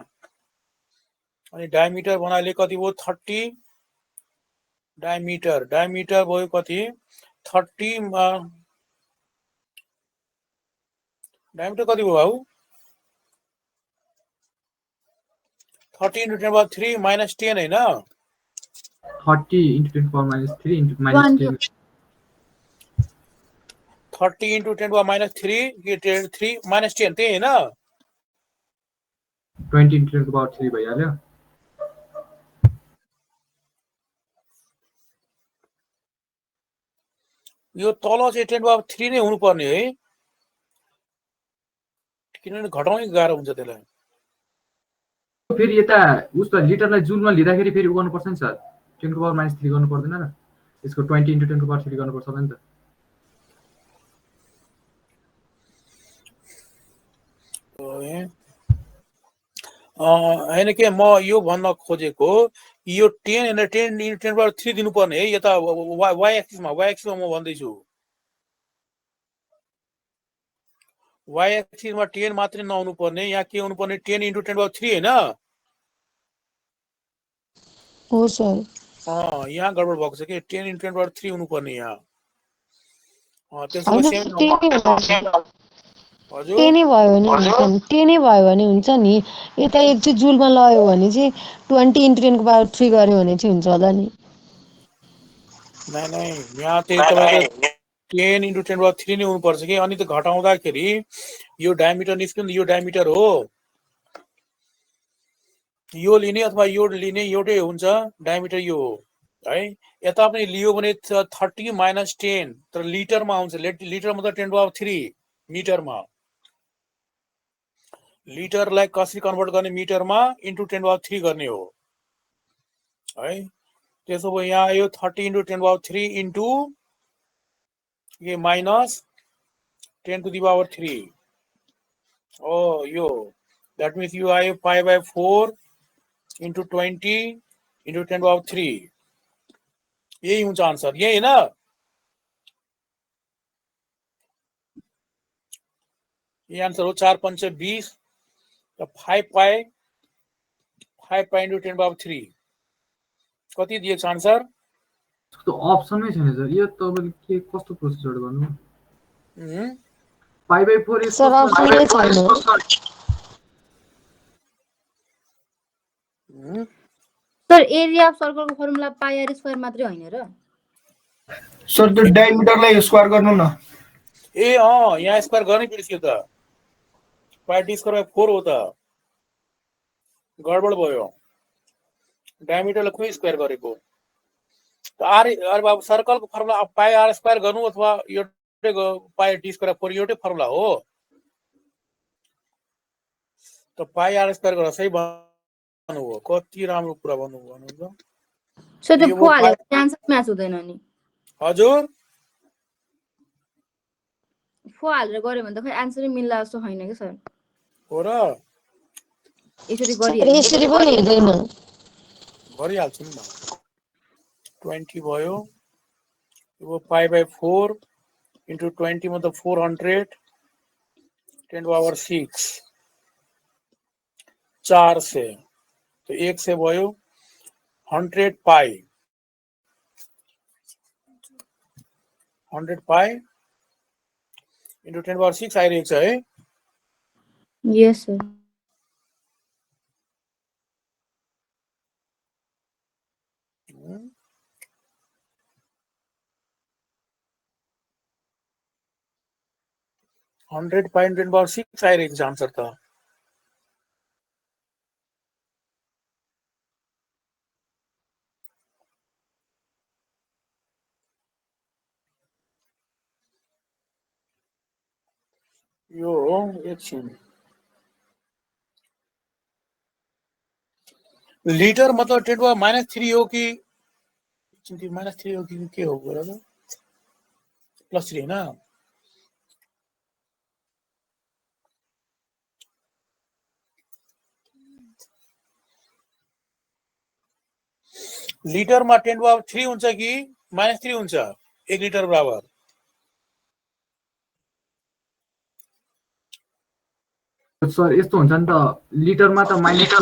अनि डायमिटर बनाइले कति भयो? 30। डायमिटर भयो कति? 30 मा डायमिटर कति भयो भाउ? 30 into 10 power 3 minus 10 हैन? 30 into 10 power minus 3 into minus 10। 30 into 10 power minus 3 के 3 minus 10 त्यही हैन? 20 into 10 power 3 भइहाल्यो। यो तल चाहिँ 10 power 3 नै हुनुपर्ने है, किनभने घटाउनै गाह्रो हुन्छ त्यसलाई। फेरि यता उसको लिटरलाई जुलमा लिँदाखेरि फेरि उ गर्नुपर्छ नि सर, 10 को पावर माइनस 3 गर्नु पर्दैन र? यसको 20 into 10 को पावर 3 गर्नुपर्छ होला नि त। हैन के म यो भन्न खोजेको, यो 10 हैन 10 into 10 power 3 दिनुपर्ने है यता y एक्सिसमा म भन्दैछु। y एक्सिसमा 10 मात्रै नहुनु पर्ने, यहाँ के हुनु पर्ने? 10 into 10 power 3 हैन? हो सर। यहाँ गडबड भएको छ के? 10 into 10 power 3 हुनु पर्ने यहाँ। त्यसो होइन, सेम हजुर 10 नै भयो भने हुन्छ नि, 10 नै भयो भने हुन्छ नि। यता एक चाहिँ जुलमा लयो भने चाहिँ 20 into 10 को पावर 3 गर्यो भने चाहिँ हुन्छ होला नि। नै यहाँ चाहिँ तपाईको 10 into 10 power 3 नै हुनुपर्छ कि। अनि त घटाउँदाखेरि यो डायमिटर निस्क्यो नि, यो डायमिटर हो, यो लिने अथवा यो लिने एउटै हुन्छ। डायमिटर यो हो है। यता पनि लियो भने 30 minus 10, तर लिटरमा आउँछ। लिटर मतलब 10 power 3 मिटरमा। लिटरलाई कसरी कन्भर्ट गर्ने? मिटरमा इन्टु 10 power 3 गर्ने हो है। त्यसो भए यहाँ आयो 30 into 10 power 3 इन्टु ये माइनस 10 to the power 3। यो that means you आयो pi by 4 into 20 into 10 power 3। यही हुन्छ आन्सर, यही हैन? ये आन्सर हो 4 पंचे 20, 5 pi into 10 power 3 कति दिएको छ आन्सर? त्यो अप्सनमै छैन सर। यो तपाईले के कस्तो प्रोसेसर गर्नु? पाई बाई 4 यसको सर अप्सनै छैन। सर सर एरिया अफ सर्कलको फर्मुला पाई आर स्क्वायर मात्रै होइन र सर त्यो डायमिटरलाई स्क्वायर गर्नु न ए यहाँ स्क्वायर गर्नै बिर्सियो त पाई डी स्क्वायर बाई 4 हो त गडबड भयो डायमिटरलाई खोइ स्क्वायर गरेको आर अरे बाबु सर्कलको फर्मुला पाई आर स्क्वायर गर्नु अथवा एउटै पाई डी स्क्वायर 4 एउटै फर्मुला हो त पाई आर स्क्वायर गरेर सही भन्नु हो कति राम्रो कुरा भन्नु सर त्यो यो फो हाल्यो पाई- आन्सर म्याच हुँदैन नि हजुर फो हालेर गऱ्यो भने त खै आन्सरै मिल्ला जस्तो छैन कि सर हो र यसरी सर, गरिहाल्नु यसरी पनि हुँदैन गरिहाल्छु नि म 20 भयो यो पाई बाई 4 into 20 मतलब 400 10 पावर 6 4 से तो 1 से भयो 100 पाई 100 पाई into 10 पावर 6 आइरहेको छ है यस सर 100 पाई into 10 पावर 6 आइरहेको छ आन्सर त यो एकछिन लिटर मतलब 10 पावर -3 हो कि -3 हो कि के हो +3 हैन लिटरमा 10 पावर 3 हुन्छ कि -3 हुन्छ 1 लिटर बराबर सर यस्तो हुन्छ नि त लिटरमा त माइनस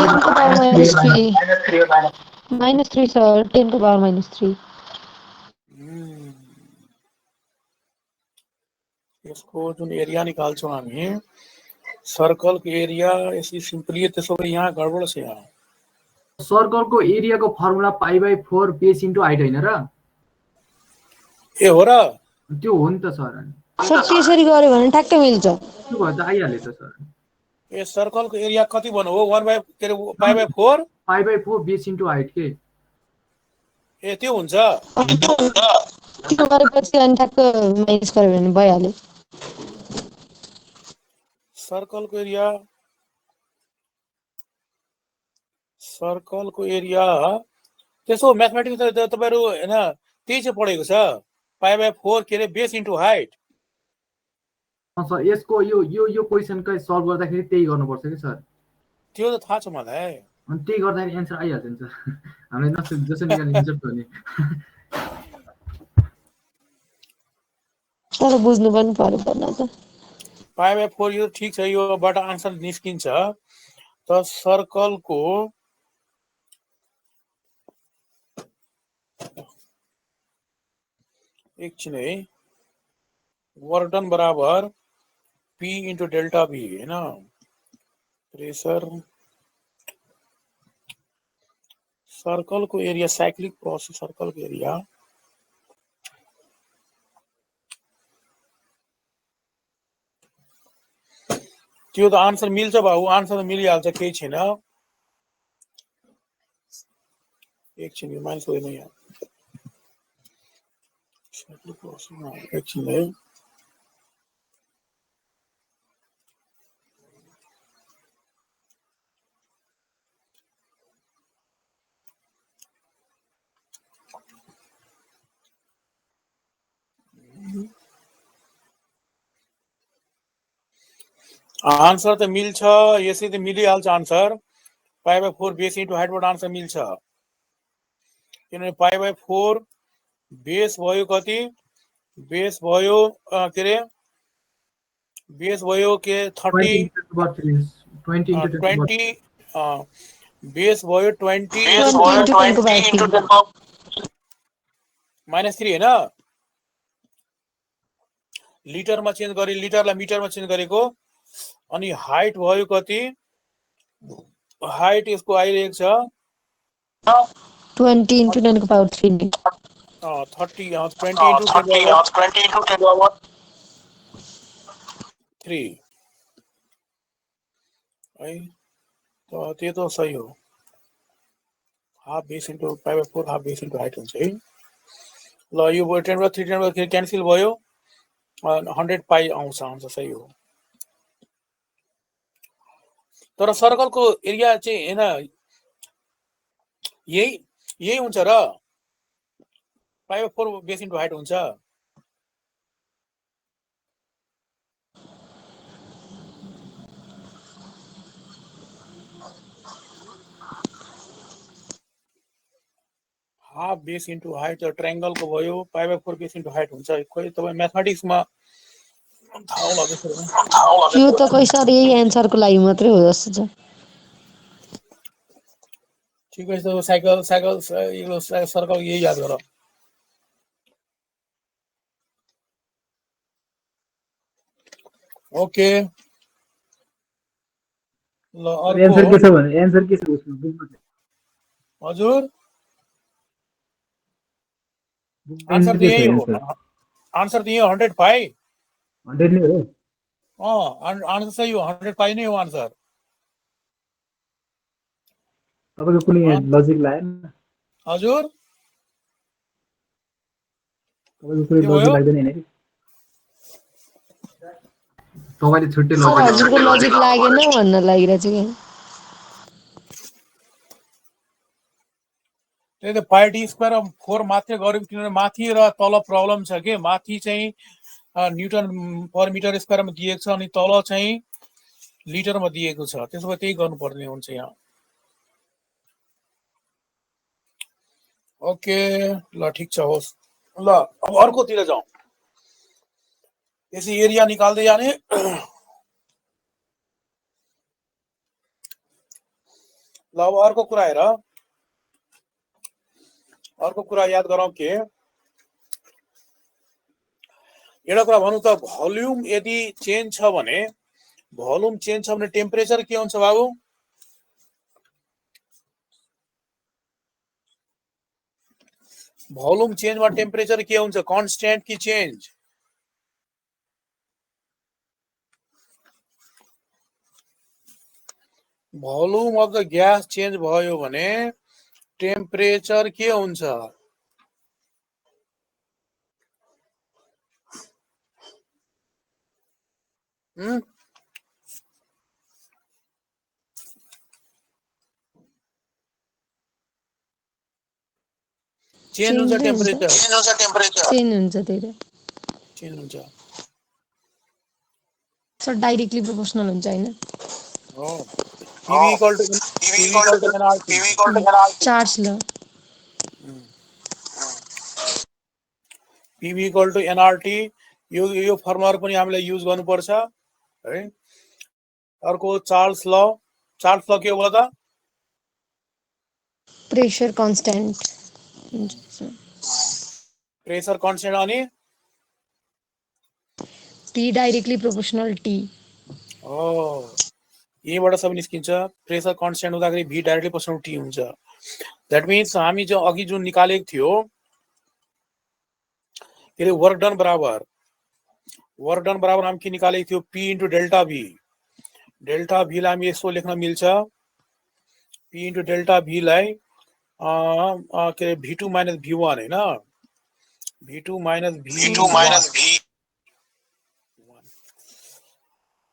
-3 सर 10 को पावर -3 यसको जुन एरिया निकाल्छौँ हामी सर्कलको एरिया यसरी सिम्पली त्यसो भए यहाँ गडबड छ यहाँ सर्कलको एरियाको formula pie by 4 base into height होइन र ए हो र त्यो हो नि त सर सर त्यसरी गर्यो भने ठ्याक्कै मिल्छ त्यो भए त आइहाल्यो त सर ए सर्कलको एरिया कति भन्नु हो 1 बाई के रे पाई by 4 pie by 4 base into height के ए त्यो हुन्छ त्यो गरेपछि अनि ठ्याक्क माइनस गर्यो भने भइहाल्यो सर्कलको एरिया त्यसो म्याथमेटिक्स त तपाईहरु हैन त्यही चाहिँ पढेको छ पाई बाई 4 के रे बेस इन्टु हाइट सर यसको यो क्वेशनकै सल्भ गर्दाखेरि त्यही गर्नुपर्छ कि सर त्यो त थाहा छ मलाई अनि त्यही गर्दाखेरि एन्सर आइहाल्छ नि सर हामीले नसो जसो निकाल्ने एन्सर छ नि तर बुझ्नु पनि पर्दैन त पाई बाई 4 यो ठीक छ योबाट आन्सर निस्किन्छ त सर्कलको एकछिन है वर्क डन बराबर P into डेल्टा V हैन प्रेशर सर्कलको एरिया साइक्लिक प्रोसेस सर्कलको एरिया त्यो त आन्सर मिल्छ बाबु आन्सर त मिलिहाल्छ केही छैन एकछिन यो माइनस हुँदैन यहाँ साइक्लिक प्रोसेस एकछिन है आन्सर त मिल्छ यसै त मिलिहाल्छ answer pi by 4 base into हाइटबाट आन्सर मिल्छ किनभने पाई बाई 4 बेस भयो कति बेस भयो के रे बेस भयो के 30 20 बेस भयो 20 -3 हैन लिटरमा चेन्ज गरे लिटरलाई मिटरमा चेन्ज गरेको अनि हाइट भयो कति हाइट यसको आइरहेको छ 20 into 10 को पावर 3 नि 30 20 into 10 power 3 है तो त्यो त सही हो half base into pie by 4 half base into height हुन्छ है ल यो 10/3 क्यान्सल भयो 100 पाई आउँछ सही हो तर सर्कलको एरिया चाहिँ हैन यही हुन्छ र पाई बाई 4 बेस इन्टु हाइट हुन्छ हाफ बेस इन्टु हाइट ट्रायंगलको भयो पाई बाई 4 बेस इन्टु हाइट हुन्छ खोइ तपाईँ म्याथमेटिक्समा थाहा होला त्यसो यो त कोही सर यही एन्सरको लागि मात्रै हो जस्तो छ ठिकै छ साइकल सर्कल यही याद गर ओके ल एन्सर अर्को के छ भने एन्सर के छ उसमा बुझ्नु हजुर आन्सर त के छ यही हो एन्सर आन्सर त यही 100 पाई 100 नै हो आन्सर सही हो 100 पाई नै हो आन्सर तपाईको कुनै लजिक लागेन हजुर तपाईको कुनै के लजिक भयो लाग्दैन हैन तपाईले छुट्टै सर लजिक हजुरको लजिक लागेन भन्न लागिरहेछ कि त्यही त पाई डी स्क्वायर 4 मात्रै गर्यौं किनभने माथि र तल प्रब्लम छ के माथि चाहिँ न्युटन पर मिटर स्क्वायरमा दिएको छ अनि तल चाहिँ लिटरमा दिएको छ त्यसो भए त्यही गर्नुपर्ने हुन्छ यहाँ ओके ल ठिक छ होस् ल अब अर्कोतिर जाउँ यसै एरिया निकाल्दै जाने ल अब अर्को कुरा हेर अर्को कुरा याद गरौँ के एउटा कुरा भनौँ त भोल्युम यदि चेन्ज छ भने भोल्युम चेन्ज छ भने टेम्परेचर के हुन्छ बाबु भोल्युम चेन्जमा टेम्परेचर के हुन्छ कन्स्ट्यान्ट कि change volume of the gas change भयो भने टेम्परेचर के हुन्छ चेन्ज हुन्छ टेम्परेचर चेन्ज हुन्छ त्यही त चेन्ज हुन्छ सर डाइरेक्टली प्रोपोर्सनल हुन्छ हैन हो PV equal to NRT charge ल PV equal to NRT यो फर्मुला पनि हामीले युज गर्नुपर्छ है अर्को चार्ल्स ल के हो त प्रेशर कन्स्ट्यान्ट प्रेशर कन्स्ट्यान्ट अनि P डाइरेक्टली प्रोपोर्सनल T हो यहीबाट सब निस्किन्छ प्रेशर कन्स्ट्यान्ट हुँदाखेरि V डाइरेक्टली प्रोपोर्सनल T हुन्छ दैट मिन्स हामी जो अघि जुन निकालेको थियो के वर्क डन बराबर हामी के निकालेको थियो P इन्टु डेल्टा V लाई हामी यसो लेख्न मिल्छ P इन्टु डेल्टा V लाई के V2 माइनस V1 हैन V2 माइनस V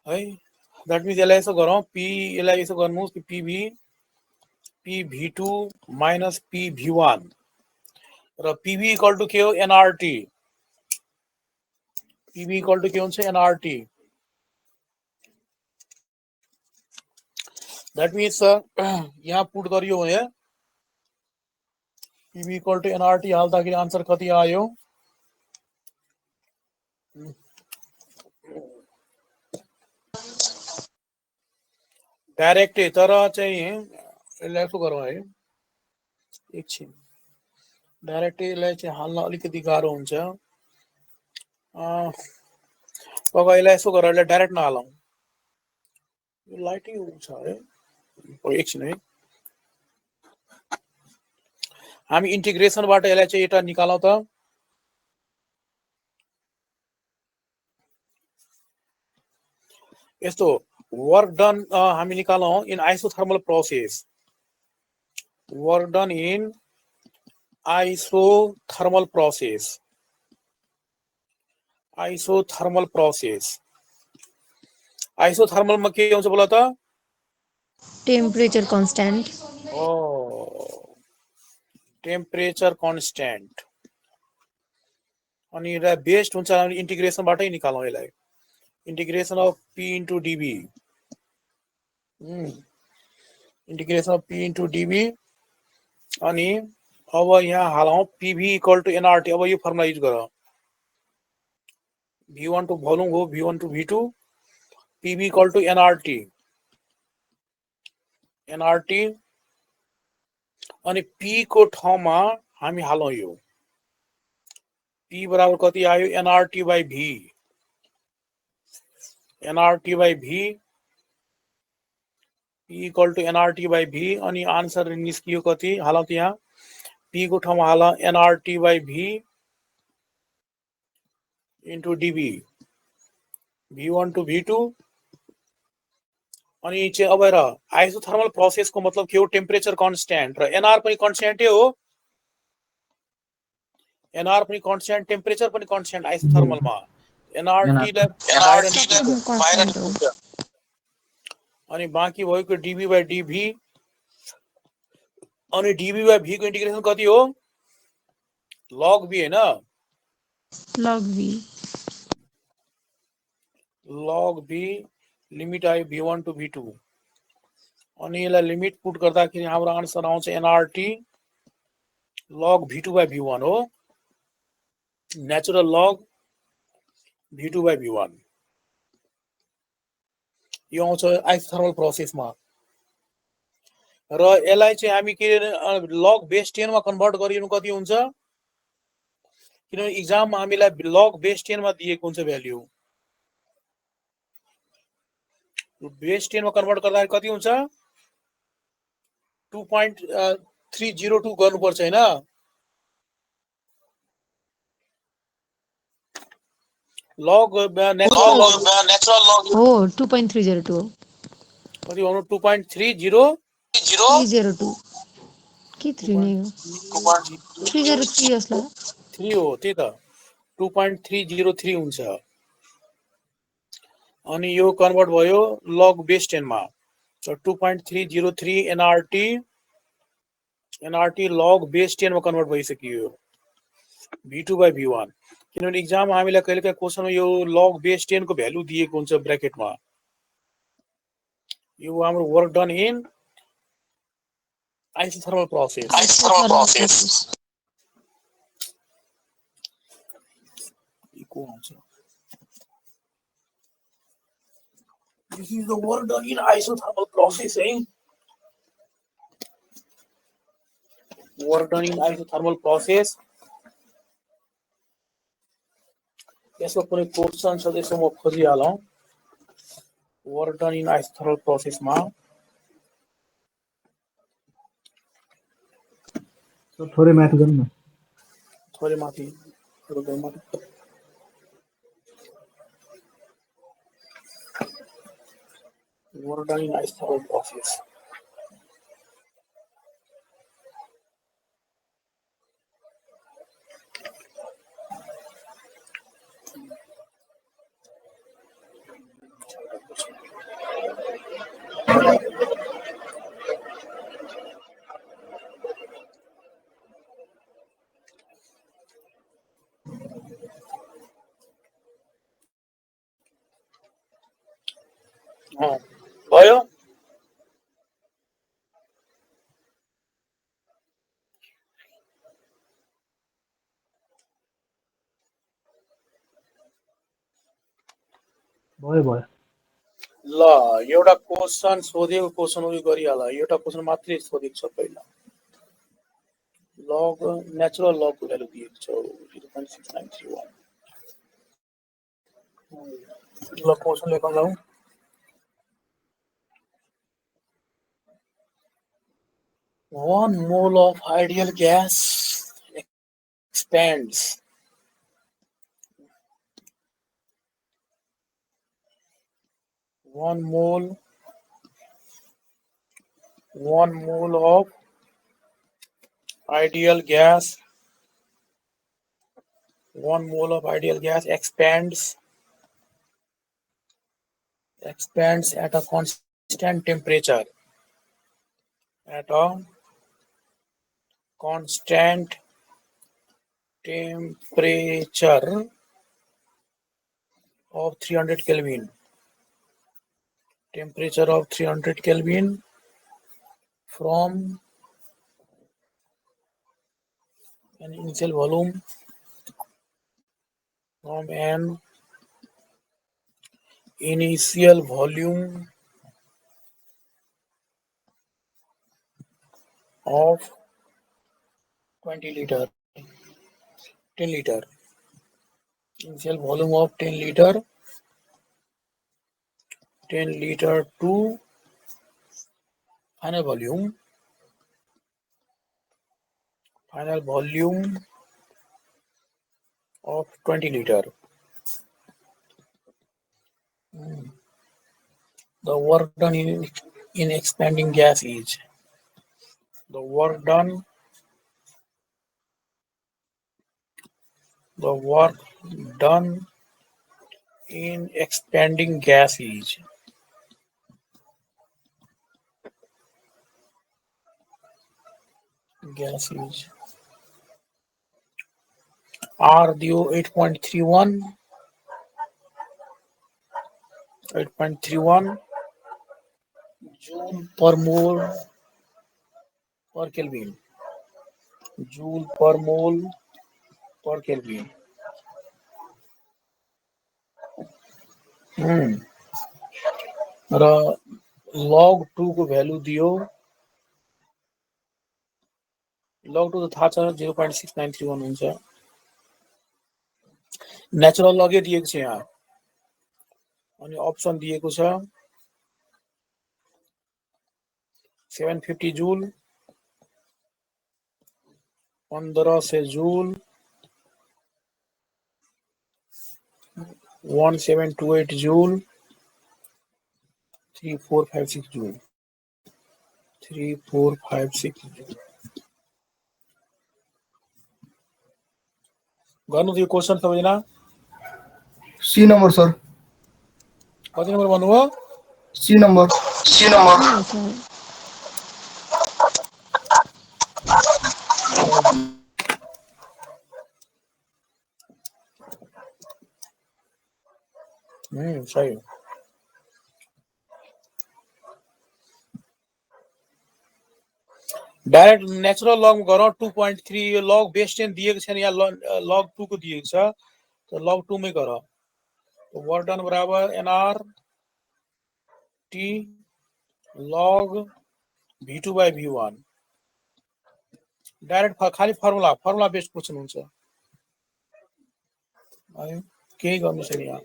है दैट मिन्स यसलाई यसो गरौँ P यसलाई यसो गर्नुहोस् कि P V2 minus P V1 र PV इक्वल टु के हो NRT PV इक्वल टु के हुन्छ NRT दैट मिन्स यहाँ पुट गरियो भने PV इक्वल टु NRT हाल्दाखेरि आन्सर कति आयो डाइरेक्ट तर चाहिँ यसलाई यसो गरौँ है एकछिन डाइरेक्ट यसलाई चाहिँ हाल्न अलिकति गाह्रो हुन्छ अब यसलाई यसो गरेर यसलाई डाइरेक्ट नहालौँ यो लाइटै छ है एकछिन है हामी इन्टिग्रेसनबाट यसलाई चाहिँ एउटा निकालौँ त। यस्तो वर्क डन हामी निकालौँ in isothermal process, work done in isothermal process, isothermal process. Isothermal में के हुन्छ बोला त? Temperature constant. Temperature constant. अनि यसलाई बेस्ड हुन्छ इन्टिग्रेसनबाटै निकालौँ यसलाई, integration of P into dV, integration of P into dV। अनि अब यहाँ हालौं PV इक्वल टू nRT। अब यो फर्मुला युज गरौँ, V1 to भोलुङ हो V1 to V2, PV equal to nRT, nRT। अनि P को ठाउँमा हामी हालौं यो P बराबर कति आयो? nRT by V, nRT by V, P equal to nRT by V। अनि आन्सर निस्कियो कति? हालौं त यहाँ P को ठाउँमा हालौं nRT by V into dV, V1 to V2। अनि चाहिँ अब हेर आइसोथर्मल प्रोसेस को मतलब के हो? टेम्परेचर कन्स्ट्यान्ट र NR पनि कन्स्ट्यान्टै हो, NR पनि कन्स्ट्यान्ट, टेम्परेचर पनि कन्स्ट्यान्ट आइसोथर्मल मा। nRT अनि बाँकी भएको dV by dV। अनि dV by V को इंटीग्रेशन कति हो? log V हैन, लग V, log V लिमिट आयो V1 to V2। अनि यसलाई लिमिट पुट गर्दाखेरि हाम्रो आन्सर आउँछ nRT log V2 by V1 हो, natural log V2 by V1। यो आउँछ आइसोथर्मल प्रोसेसमा। र यसलाई चाहिँ हामी के लग बेस 10 मा कन्भर्ट गरिनु कति हुन्छ? किनभने एक्जाममा हामीलाई लग बेस 10 मा दिएको हुन्छ भ्याल्यु। बेस 10 मा कन्भर्ट गर्दा कति हुन्छ? 2.302 गर्नुपर्छ हैन? लग नेचुरल लग हो 2.302 कति भन्नु? 2.302 के 3 नै हो, 303 जसलाई 3 हो, त्यही त 2.303 हुन्छ। अनि यो कन्भर्ट भयो लग बेस 10 मा, so 2.303 nRT log बेस 10 मा कन्भर्ट भइसक्यो V2 by V1। किनभने एक्जाम हामीलाई कहिलेकाहीँ क्वेशनमा यो लग बेस 10 को भ्यालु दिएको हुन्छ ब्र्याकेटमा। यो हाम्रो work done in isothermal process. इको आउँछ। This is the work done in isothermal process, eh? Work done in isothermal process। यसको कुनै क्वेशन छ त्यसो म खोजिहालौं। वर्क डन इन आइसोथर्मल प्रोसेसमा थोरै माथि गर्नु न, थोरै माथि work done in isothermal process। भयो? भयो भयो। ल एउटा क्वेशन सोधेको क्वेशन उयो गरिहाल, एउटा क्वेशन मात्रै सोधेको छ पहिला। लग नेचुरल लग को भ्यालु दिएको छ 0.6931। ल क्वेशन लेखौँ जाऊ। 1 mole of ideal gas expands 1 mole of ideal gas 1 mole of ideal gas expands at a constant temperature of 300 Kelvin. Temperature of 300 Kelvin from an initial volume of 20 liter 10 liter initial volume of 10 liter to final volume of 20 liter. The work done in expanding gas is the work done in expanding gas is R दियो 8.31 joule per mole per Kelvin. Joule per mole per Kelvin. र log 2 को value दियो log 2 त थाहा छ 0.6931 हुन्छ natural लगै दिएको छ यहाँ अनि अप्सन दिएको छ 750 joule 1500 joule 1728 joule 3456 joule 3456 joule गर्नु थियो क्वेशन सबैजना सी नम्बर सर कति नम्बर भन्नुभयो सी नम्बर सही हो डाइरेक्ट नेचुरल लग गरौँ 2.3 यो लग बेस 10 दिएको छैन यहाँ लग 2 को दिएको छ तो लग 2 में गर तो वर्क डन बराबर nr t log v2 by v1 direct खाली फर्मुला बेस्ड क्वेशन हुन्छ है केही गर्नु छैन यहाँ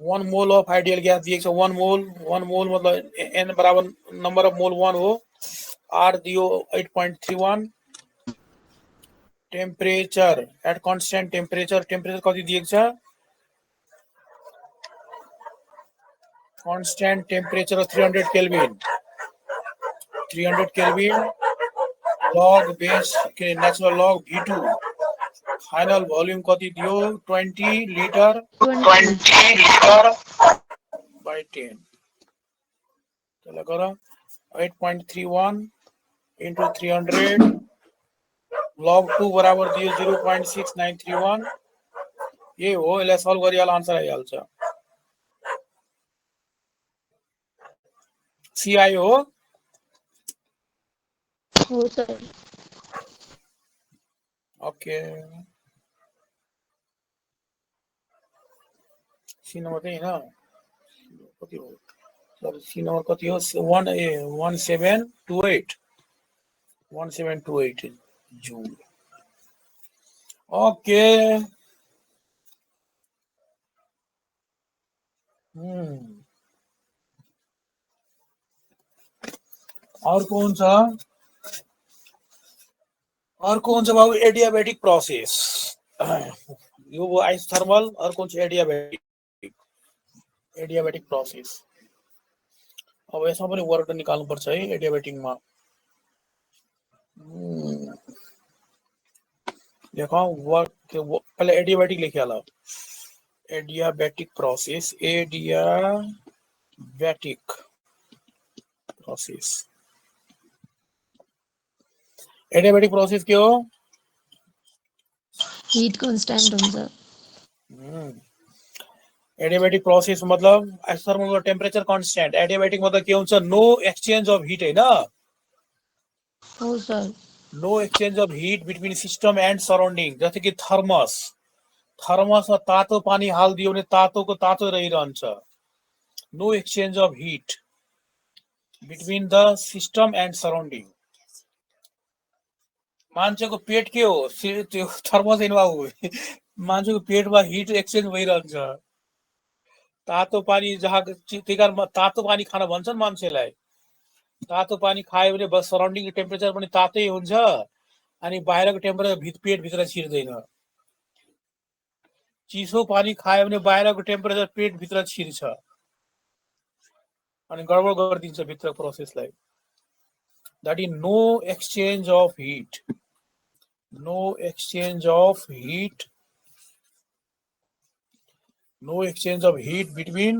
1 मोल अफ आइडियल ग्यास दिएको छ 1 मोल मतलब n बराबर नंबर अफ मोल 1 हो r दियो 8.31 टेम्परेचर एट कांस्टेंट टेम्परेचर कति दिएको छ constant temperature 300 kelvin log base के natural log v2 final volume कति दियो 20 लिटर by 10 चलो करो 8.31 into 300 log 2 बराबर दियो 0.6931 ये हो यसलाई सल्भ गरिहाल आन्सर आइहाल्छ सी आयो हो सर ओके सी नंबर चाहिँ हैन कति हो सर सी नंबर कति हो 1728 जूल ओके और कौन सा अर्को हुन्छ बाबु एडियाबेटिक प्रोसेस यो भयो आइसोथर्मल अर्को हुन्छ एडियाबेटिक प्रोसेस अब यसमा पनि वर्ड निकाल्नु पर्छ है एडियाबेटिकमा देखो वर्ड पहले एडियाबेटिक लेखिया ल adiabatic process adiabatic process adiabatic process के हो हिट कन्स्ट्यान्ट हुन्छ एडियाबेटिक प्रोसेस मतलब आइसोथर्मल का टेम्परेचर कांस्टेंट एडियाबेटिक मतलब के हुन्छ नो एक्सचेंज अफ हिट हैन हो sir no exchange of heat between system and surrounding जस्तै कि थर्मसमा तातो पानी हाल्दियो भने तातोको तातो रहिरहन्छ no exchange of heat between the system and surrounding मान्छेको पेट के हो त्यो थर्मस हैन बाबु मान्छेको पेटमा हिट एक्सचेंज भइरहन्छ तातो पानी जहाँ त्यही कारण तातो पानी खान भन्छन् मान्छेलाई तातो पानी खायो भने बस सराउन्डिङ टेम्परेचर पनि तातै हुन्छ अनि बाहिरको टेम्परेचर पेट भित्र छिर्दैन चिसो पानी खायो भने बाहिरको टेम्परेचर पेट भित्र छिर्छ अनि गडबड गरिदिन्छ भित्र प्रोसेसलाई that is no exchange of heat no exchange of heat between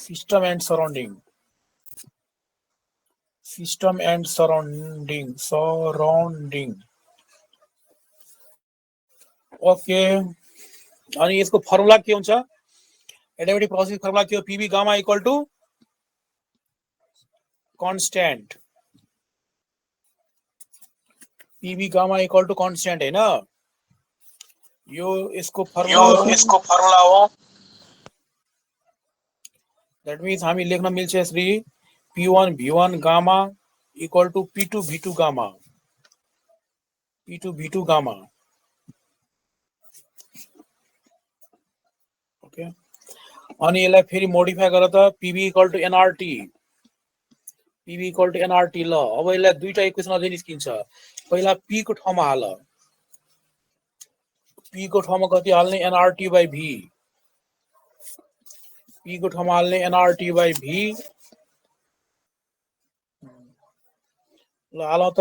system and surrounding okay अनि यसको फर्मुला के हुन्छ एडियाबेटिक प्रोसेस फर्मुला के हो PV gamma equal to constant PV gamma equal to constant हैन यो यसको फर्मुला हो दैट मीन्स हामी लेख्न मिल्छ यसरी P1 V1 gamma equal to P2 V2 gamma okay अनि यसलाई फेरि मोडिफाई गरेर त PV इक्वल टु NRT ल अब यसलाई दुईटा इक्वेसन अझै निस्किन्छ पहिला P को ठाउँमा हाल P को ठाउँमा कति हाल्ने NRT by V P को ठाउँमा हाल्ने NRT by V ल हाल त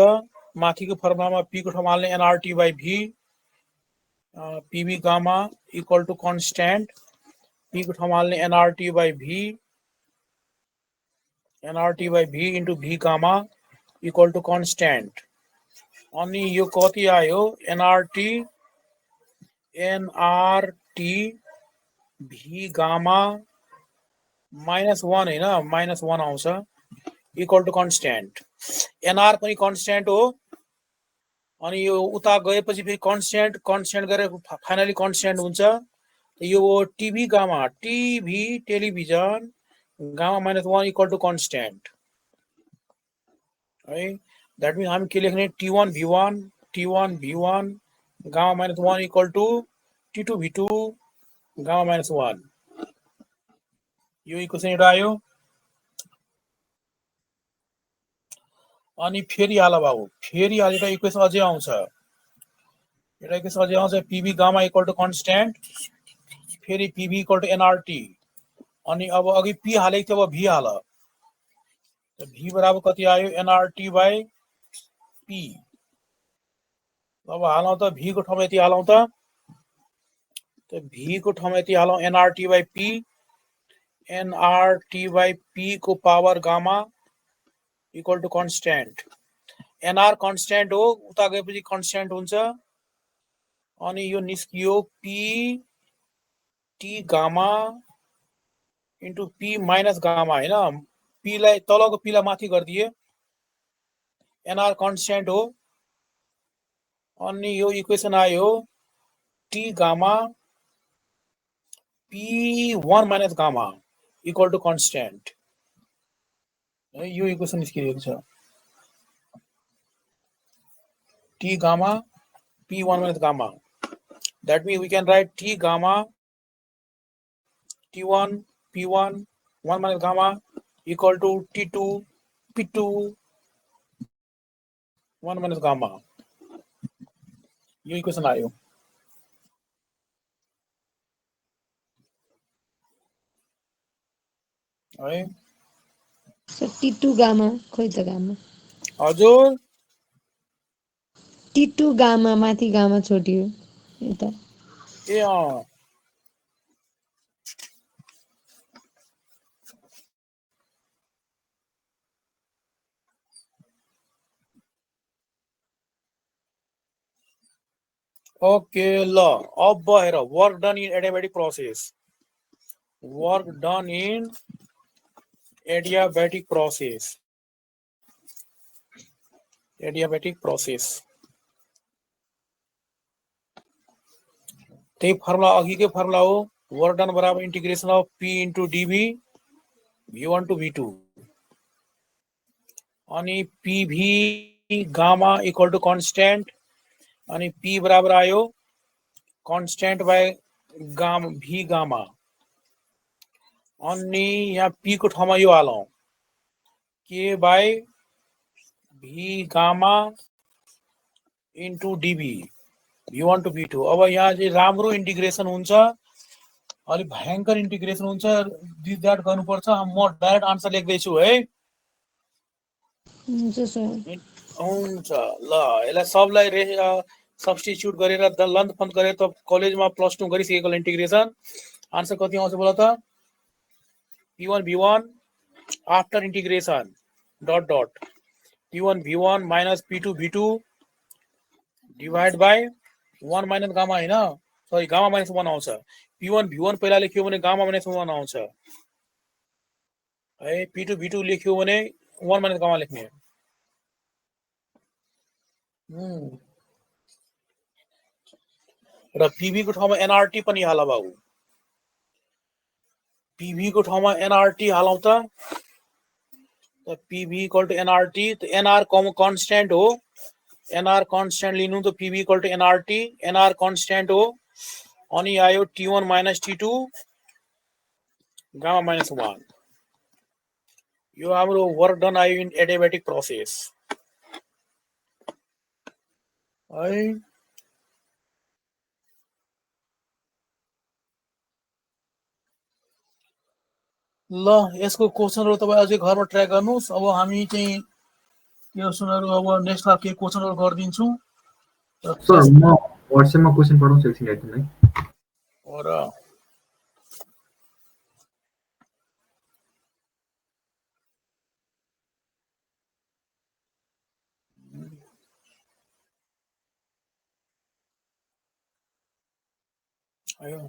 माथिको फर्मुलामा P को ठाउँमा हाल्ने NRT by V PV gamma equal to constant P को ठाउँमा हाल्ने NRT by V into V gamma equal to constant अनि यो कति आयो NRT V गामा -1 हैन -1 आउँछ इक्वल टु कांस्टेंट NR पनि कांस्टेंट हो अनि यो उता गएपछि फेरि कांस्टेंट गरेर फाइनली कांस्टेंट हुन्छ यो TV gamma TV television gamma -1 equal to constant है दैट मीन्स हामी के लेख्ने T1 V1 gamma -1 equal to T2 V2 gamma -1 यो इक्वेसन एउटा आयो अनि फेरि हाल बाबु फेरि हालेर इक्वेसन अझै आउँछ PV gamma equal to constant फेरि PV इक्वल टु NRT अनि अब अघि P हालेको थियो अब V हाल त V बराबर कति आयो NRT by P अब हालौं त V को ठाउँमा यति हालौं त V को ठाउँमा यति हालौं NRT by P को power gamma equal to constant NR constant हो उता गएपछि कांस्टेंट हुन्छ अनि यो निस्कियो P T gamma into P minus gamma हैन P लाई तलको P लाई माथि गर्दिए NR कांस्टेंट हो अनि यो इक्वेसन आयो T gamma P1 minus gamma equal to constant यो इक्वेसन निस्किएको छ T gamma P1 minus gamma that means we can write T gamma T1 P1 1 minus gamma equal to T2 P2 1 minus gamma यो equation आयो है T2 gamma खोइ त gamma हजुर T2 gamma माथि गामा छोडियो यता ए अँ ओके ल अब हेर work done in adiabatic process work done in adiabatic process त्यही फर्मुला अघिकै फर्मुला हो वर्क डन बराबर integration of P into dV V1 to V2 अनि PV gamma equal to constant अनि P बराबर आयो constant by gamma V gamma अनि यहाँ P को ठाउँमा यो हालौं K by V gamma into dV V1 to V2 अब यहाँ चाहिँ राम्रो इंटीग्रेशन हुन्छ अलि भयंकर इंटीग्रेशन हुन्छ दिस दैट गर्नुपर्छ म डाइरेक्ट आन्सर लेख्दै छु है हुन्छ सर हुन्छ ल यसलाई सबलाई सब्स्टिट्युट गरेर लन्थ फन्थ गरेर त कलेजमा +2 गरिसकेको इंटीग्रेशन आन्सर कति आउँछ बोला त P1 V1 after integration dot dot P1 V1 minus P2 V2 divide by 1 minus gamma हैन सरी गामा minus 1 आउँछ P1 V1 पहिला लेख्यो भने गामा minus 1 आउँछ है P2 V2 लेख्यो भने 1 minus गामा लेख्ने र PV को ठाउँमा NRT पनि हाल बाबु PV को ठाउँमा NRT हालौं त PV इक्वल टु NRT त NR कांस्टेंट हो NR कांस्टेंट लिनु त PV equal to NRT NR constant हो अनि आयो T1 minus T2 gamma minus 1 यो हाम्रो वर्क डन आयो इन एडियाबेटिक प्रोसेस है ल यसको क्वेशनहरु तपाई अझै घरमा ट्राई गर्नुस् अब हामी चाहिँ क्वेशनहरु अब नेक्स्ट खाल के क्वेशनहरु गर्दिन्छु सर म व्हाट्सएपमा क्वेशन पठाउँछु एकछिन हेर्दिनु है और आयो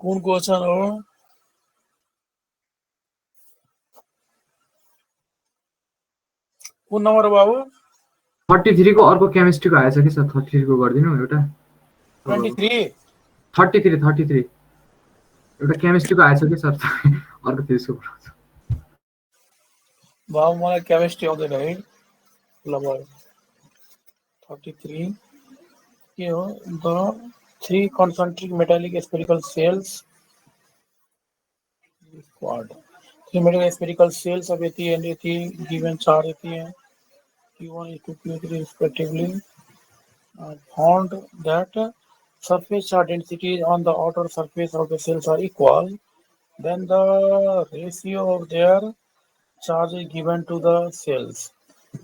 कुन क्वेशन हो कुन नम्बर हो बाबु 33 को अर्को केमिस्ट्री को आएछ कि सर 33 को गर्दिनु एउटा 23 33 एउटा केमिस्ट्री को आएछ कि सर अर्को त्यसको पठाउँछु बाबु मलाई केमिस्ट्री आउँदैन है ल बाबु 33 के हो the 3 concentric metallic spherical cells quad 3 metallic spherical cells of AT and AT given charge AT and Q1 to Q3 respectively found that surface charge densities on the outer surface of the cells are equal, then the ratio of their charge is given to the cells.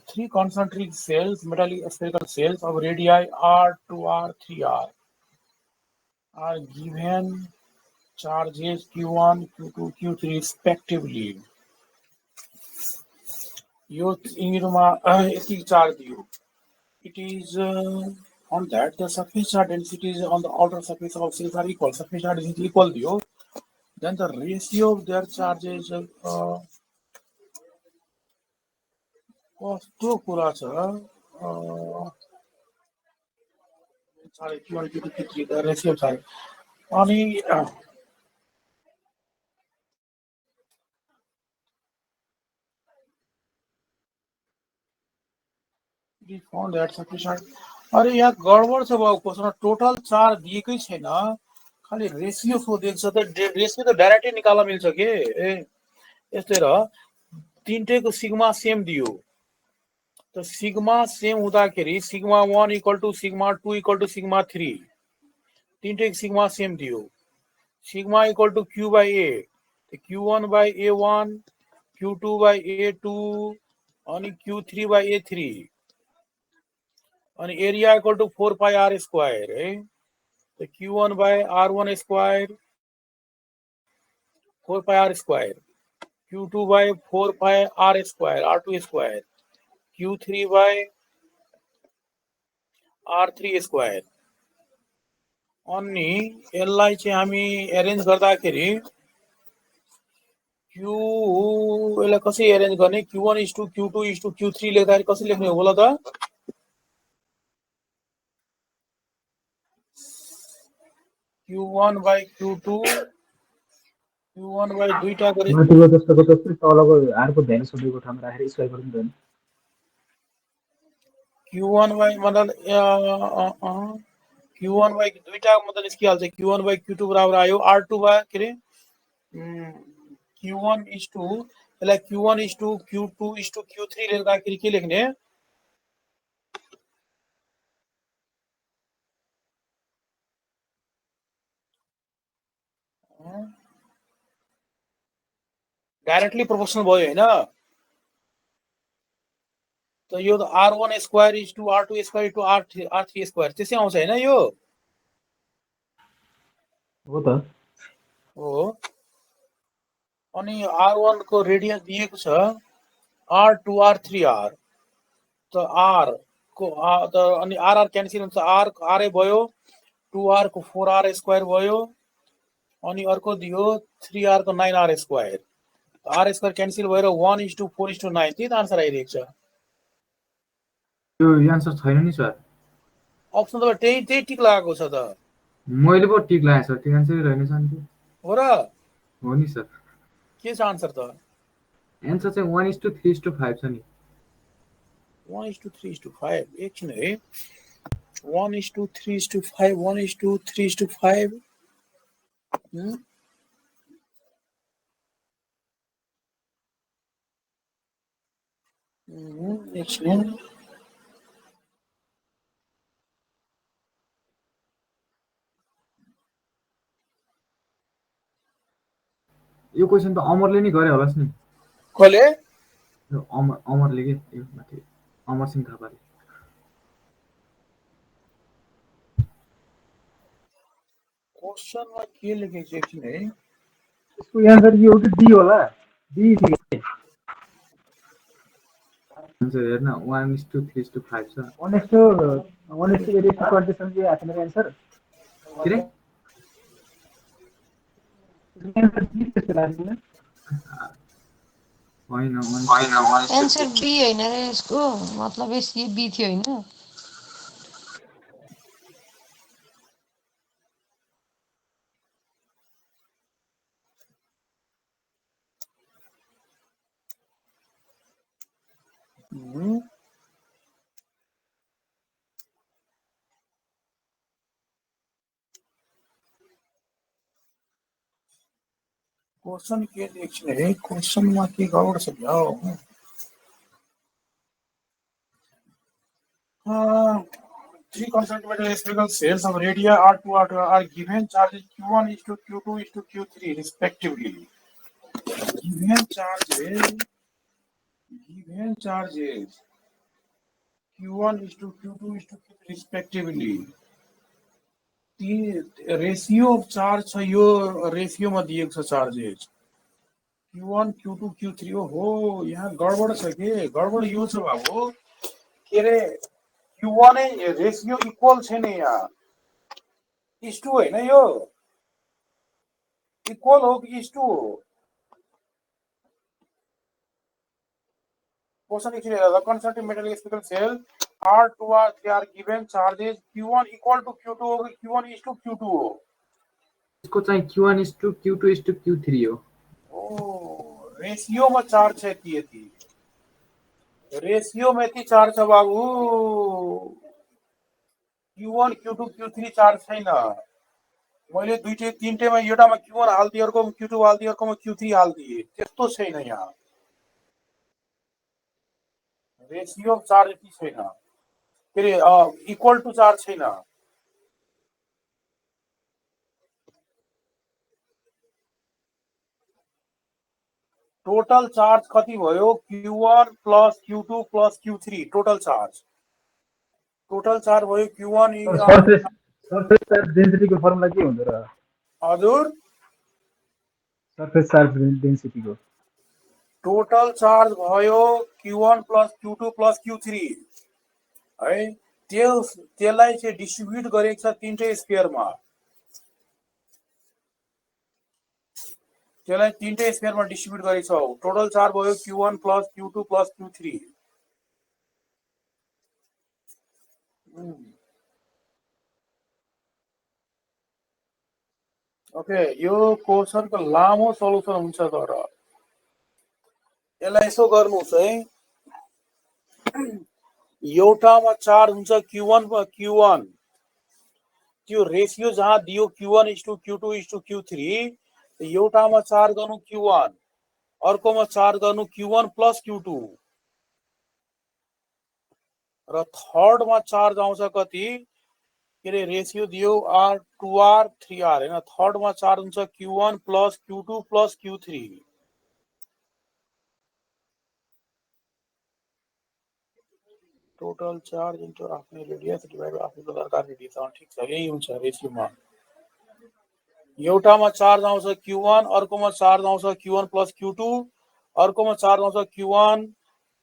3 concentric cells, metallic spherical cells of radii R2R 3R are given charges Q1, Q2, Q3 respectively. यो यिनीहरुमा यति charge दियो it is on that the surface charge densities on the outer surface of cells are equal surface charge is equal दियो then the ratio of their charges कस्तो कुरा छ साढे Q1 Q2 Q3 the ratio छ अनि found that sufficient. अरे यहाँ गडबड छ बाबु, क्वेसन टोटल चार्ज दिएकै छैन, खालि रेसियो सोधेको छ। त रेसियो त डाइरेक्टै निकाल्न मिल्छ के। यस्तै र तीनटैको सिग्मा सेम दियो, त सिग्मा सेम हुँदाखेरि sigma 1 equal to sigma 2 equal to sigma 3, तीनटैको सिग्मा सेम दियो। Sigma equal to q by A, Q1 by A1, Q2 by A2 अनि Q3 by A3 अनि area equal to 4 pi R square है। तो Q1 by R1 square 4 pi R square, Q2 by 4 pi R square R2 square, Q3 by R3 square. अनि यसलाई चाहिँ हामी arrange गर्दाखेरि यसलाई कसरी एरेन्ज गर्ने, Q1 is to Q2 is to Q3 लेख्दाखेरि कसरी लेख्ने हो बोला त? Q1 by Q2, Q1 by दुईटा गरी माथिको जस्तोको जस्तै तलको आरको भ्यालु सबैको ठाउँमा राखेर स्क्वायर गर्नु पर्दैन। Q1 by मतलब Q1 by दुईटा मतलब निस्किहाल्छ। Q1 by Q2 बराबर आयो R2 by के रे Q1 is to यसलाई Q1 is to Q2 is to Q3 लेख्दाखेरि के लेख्ने? डाइरेक्टली प्रोपोर्सनल भयो हैन? त यो त R1 square is to R2 square to R3 square त्यसै आउँछ हैन यो? हो त। हो। अनि R1 को रेडियस दिएको छ R2 R3 R, त R को त अनि R क्यान्सल हुन्छ, R R भयो, 2R को 4R स्क्वायर भयो, अनि अर्को दियो 3R को 9R square. R square cancel भएर 1:4:9 त्यही त आन्सर आइरहेको छ। यो आन्सर छैन नि सर। अप्सन त त्यही टिक लागेको छ त। मैले पो टिक लगाएँ सर, त्यो आन्सरै रहेन सर नि। हो र? हो नि सर। के छ आन्सर त? एन्सर चाहिँ 1:3:5 छ नि। 1:3:5 एकछिन है। 1:3:5 1:3:5 एकछिन। यो क्वेसन त अमरले नि गरे होलास् नि। कसले? यो अमरले के यो माथि अमर सिंह थापाले। क्वेसनमा के लेखेको छ एकछिन है। यसको आन्सर यो हो कि डी होला? डी थियो। आन्सर हेर्न 1:3:5 छ। 1:8:20 के आएको मेरो आन्सर? के रे? आन्सर डी त्यस्तो लाग्दैन। होइन एन्सर बी होइन रे यसको, मतलब यस बी थियो होइन। क्वेसन के एकछिन है। क्वेसनमा के गडबड छ भ्याउ। Three concentric spherical cells of radii R2 R2 are given charges Q1 is to Q2 is to Q3 respectively. Given charges Q1 is to Q2 is to Q3 respectively. Ratio of charge छ, यो रेशियोमा दिएको छ charges Q1 Q2 Q3 हो। यहाँ गडबड छ के? गडबड यो छ बाबु के रे, Q1 रेशियो इक्वल छैन, यहाँ इस टू होइन, यो इक्वल हो कि इस टू हो? क्वेश्चन एकछिन हेर। The concentric metal spherical shell R2 R3 are given charges Q1 equal to Q2 हो कि Q1 is to Q2 हो? यसको चाहिँ Q1:Q2:Q3 हो। ओ रेशियोमा चार्ज छ यति यति। रेशियो में यति चार्ज छ बाबु, Q1 Q2 Q3 चार्ज छैन। मैले दुईटै तीनटैमा एउटामा Q1 हाल्दिए, अर्कोमा Q2 हाल्दिए, अर्कोमा Q3 हाल्दिए, त्यस्तो छैन यहाँ। रेशियो चार्ज यति छैन, के अरे इक्वल टु चार्ज छैन। टोटल चार्ज कति भयो? Q1 plus Q2 plus Q3 total charge भयो Q1 सर्फेस चार्ज डेन्सिटीको फर्मुला के हुँदो र? हजुर, सर्फेस चार्ज डेन्सिटीको टोटल चार्ज भयो Q1 plus Q2 plus Q3 है। त्यसलाई चाहिँ डिस्ट्रिब्युट गरेको छ तीनटै स्फियरमा। त्यसलाई तीनटै स्फियरमा डिस्ट्रिब्युट गरेको छ। टोटल चार्ज भयो Q1 plus Q2 plus Q3। Okay, यो क्वेशनको लामो सल्युसन हुन्छ, तर यसलाई यसो गर्नुहोस् है। एउटामा चार्ज हुन्छ Q1, त्यो रेशियो जहाँ दियो Q1:Q2:Q3, एउटामा चार्ज गर्नु Q1, अर्कोमा चार्ज गर्नु Q1 प्लस Q2, र थर्डमा चार्ज आउँछ कति? के अरे रेशियो दियो R 2R 3R हैन, थर्डमा चार्ज हुन्छ Q1 plus Q2 plus Q3। Total charge into आफ्नै रेडियस डिभाइड आफ्नै प्रकारका रेडियस। ठिक छ, यही हुन्छ रेशियोमा। एउटामा चार्ज आउँछ Q1, अर्कोमा चार्ज आउँछ Q1 प्लस Q2, अर्कोमा चार्ज आउँछ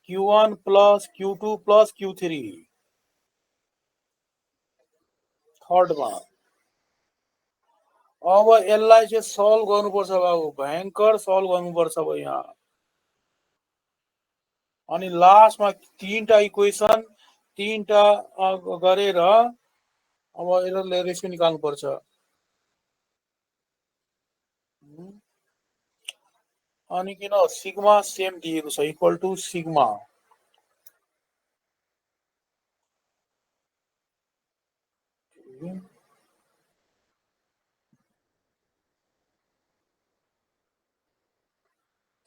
Q1 plus Q2 plus Q3 थर्डमा। अब यसलाई चाहिँ सल्भ गर्नुपर्छ बाबु, भयंकर सल्भ गर्नुपर्छ अब यहाँ। अनि लास्टमा तीनटा इक्वेसन, तीनटा गरेर अब यसले रेशियो निकाल्नु पर्छ। अनि किन सिग्मा सेम दिएको छ, equal to sigma.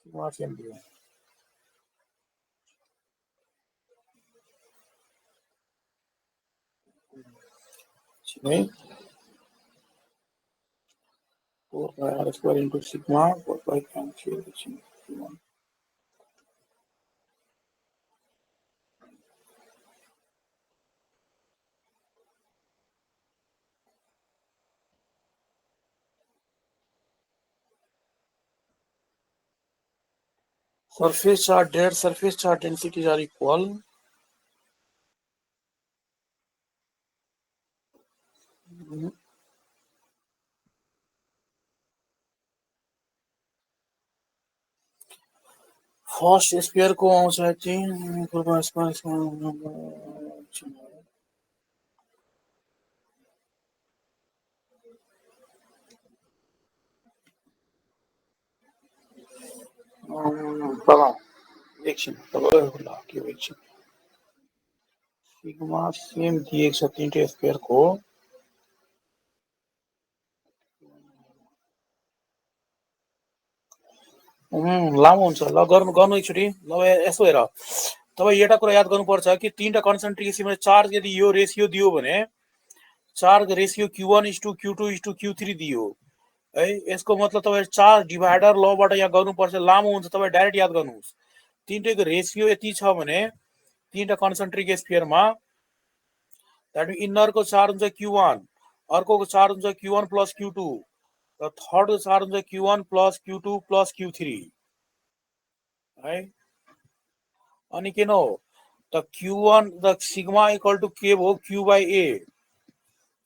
Sigma same दियो। नहीं, 4πr² into sigma 4π cancellation. Surface charge densities are equal. First square को आउँछ चाहिँ एकछिन तपाईँहरूलाई के भन्छ, सिग्मा सेम दिएको छ तीनटै स्क्वायरको। लामो हुन्छ, ल गर्नु एकचोटि। ल यसो हेर, तपाईँ एउटा कुरा याद गर्नुपर्छ कि तीनटा कन्सन्ट्रेसन चार्ज यदि यो रेशियो दियो भने, चार्ज रेशियो Q1:Q2:Q3 दियो है, यसको मतलब तपाईँ चार्ज डिभाइडर लबाट यहाँ गर्नुपर्छ। लामो हुन्छ, तपाईँ डाइरेक्ट याद गर्नुहोस्। तीनटैको रेशियो यति छ भने तीनटा कन्सन्ट्रिक स्फियरमा, द्याट मिन्स इन्नरको चार्ज हुन्छ Q1, अर्कोको चार्ज हुन्छ Q1 प्लस Q2, र थर्डको चार्ज हुन्छ Q1 plus Q2 plus Q3 है। अनि किन हो त Q1 the sigma equal to के भयो, Q/A।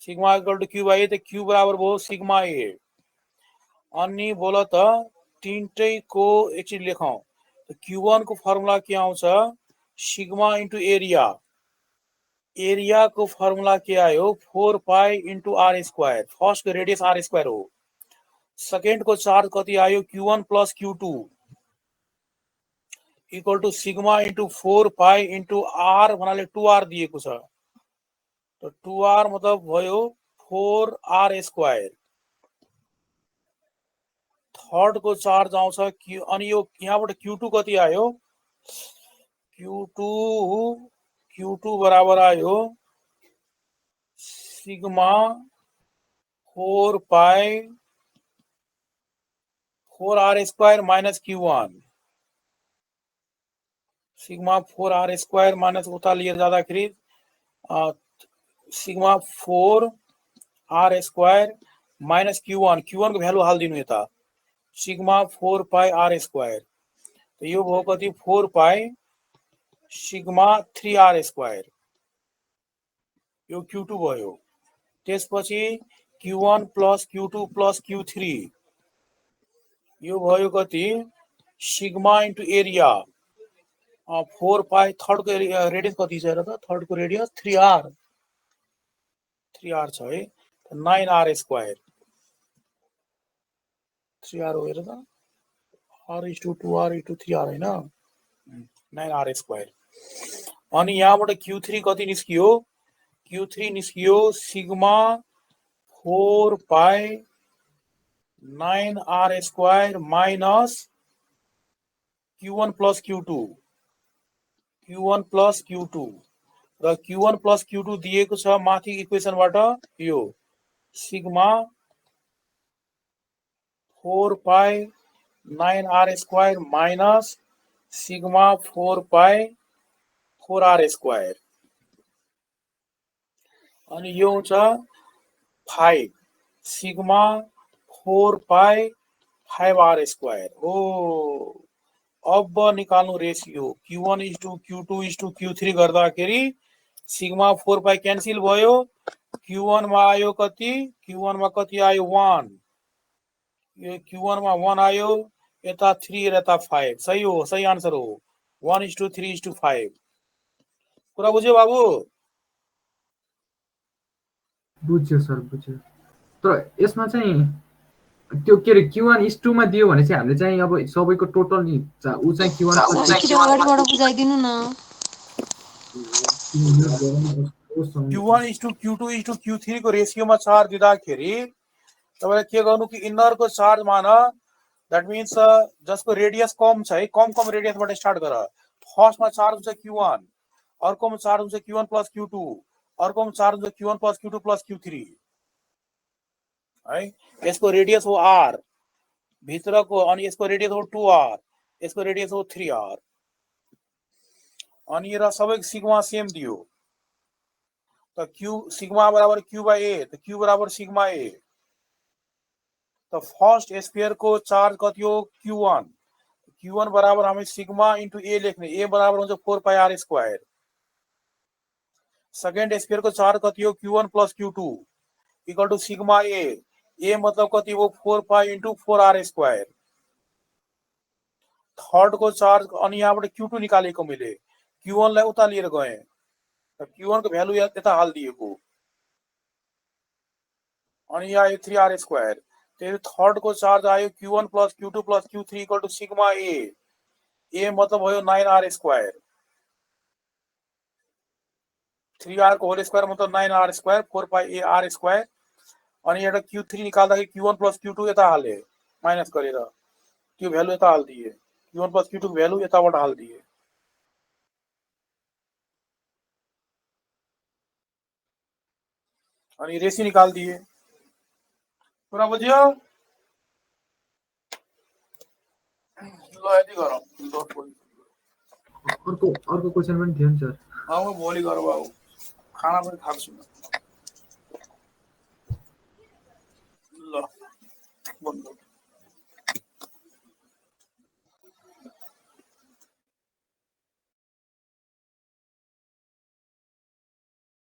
Sigma equal to Q/A, त Q बराबर भयो सिग्मा A। अनि बोल त तीनटैको एकचोटि लेखौं। Q1 को फर्मुला के आउँछ, सिग्मा इन्टु एरिया। एरिया को फर्मुला के आयो, 4π इन्टु R²। फर्स्ट को रेडियस R² हो। सेकेंड को चार्ज कति आयो, Q1 plus Q2। Equal to sigma into 4 pi into R भन्नाले 2r दिएको छ। त 2r मतलब भयो 4r स्क्वायर। थर्ड को चार्ज आउँछ क्यू, अनि यो यहाँबाट Q2 कति आयो? Q2 बराबर आयो sigma 4 pi 4r square minus Q1। Sigma 4r square minus उता लिएर जाँदाखेरि sigma 4r square minus Q1 को भ्यालु हाल्दिनु यता सिग्मा 4 पाई r स्क्वायर। तो यो भयो कति 4 पाई सिग्मा 3r स्क्वायर। यो Q2 भयो। त्यसपछि Q1 plus Q2 plus Q3 यो भयो कति सिग्मा इन्टु एरिया 4 पाई। थर्ड को रेडियस कति छ र त? थर्ड को रेडियस 3r छ है। 9r स्क्वायर 3r हो हेर त r/2r/3r हैन 9r स्क्वायर। अनि यहाँबाट Q3 कति निस्कियो? Q3 निस्कियो सिग्मा 4 पाई 9r square minus Q1 plus Q2 र Q1 प्लस Q2 दिएको छ माथि इक्वेसनबाट यो सिग्मा 4 पाई 9r square minus sigma 4 pi 4r square. अनि यो हुन्छ 5 सिग्मा 4 पाई 5r स्क्वायर हो। अब निकाल्नु रेशियो Q1:Q2:Q3 गर्दाखेरि सिग्मा 4 पाई क्यान्सिल भयो। Q1 मा आयो कति? Q1 मा कति आयो 1। यो Q1 मा 1 आयो, यता 3 र यता 5। सही हो, सही आन्सर हो 1:3:5। कुरा बुझ्यो बाबु? बुझ्यो सर, बुझ्यो। तर यसमा चाहिँ त्यो के रे Q1:2 मा दियो भने चाहिँ हामीले चाहिँ अब सबैको टोटल नि उ चाहिँ Q1 अगाडिबाट बुझाइदिनु न। Q1:Q2:Q3 को रेशियोमा चार्ज दिँदाखेरि तपाईले के गर्नु कि इनर को चार्ज मान दैट मीन्स जसको रेडियस कम छ है कम रेडियसबाट स्टार्ट गर। फर्स्ट मा चार्ज हुन्छ Q1, अर्को मा चार्ज हुन्छ Q1 प्लस Q2, अर्को मा चार्ज हुन्छ Q1 plus Q2 plus Q3 है। यसको रेडियस हो r भित्रको, अनि यसको रेडियस हो 2r, यसको रेडियस हो 3r। अनि र सबैको सिग्मा सेम दियो त Q सिग्मा बराबर Q/A, त Q बराबर सिग्मा A। तो फर्स्ट स्फीयर को चार्ज कति हो Q1 बराबर हमें सिग्मा इन्टु A लेख्ने, A बराबर हुन्छ 4 pi r square. Second sphere को चार्ज कति हो Q1 plus Q2 equal to sigma A मतलब कति हो 4 pi into 4r square. Third को चार्ज अनि यहाँबाट Q2 निकालेको मैले Q1 लाई उता लिएर गए त Q1 को भ्यालु यता हाल्दिएको अनि यहाँ 3r स्क्वायर। त्यही थर्ड को चार्ज आयो Q1 plus Q2 plus Q3 equal to sigma A मतलब भयो 9r स्क्वायर। 3r को होल स्क्वायर मतलब 9r square 4 pi r square. अनि एउटा Q3 निकाल्दाखेरि Q1 प्लस Q2 यता हाले माइनस गरेर त्यो भ्यालु यता हाल्दिए, Q1 प्लस Q2 को भ्यालु यताबाट हाल्दिए। अनि रेशियो निकाल दिए। कुरा बुझ्यो? ल यति गरौँ। अर्को क्वेसन पनि थियो नि सर। अब भोलि गरौँ बाबु, खाना पनि खान्छु।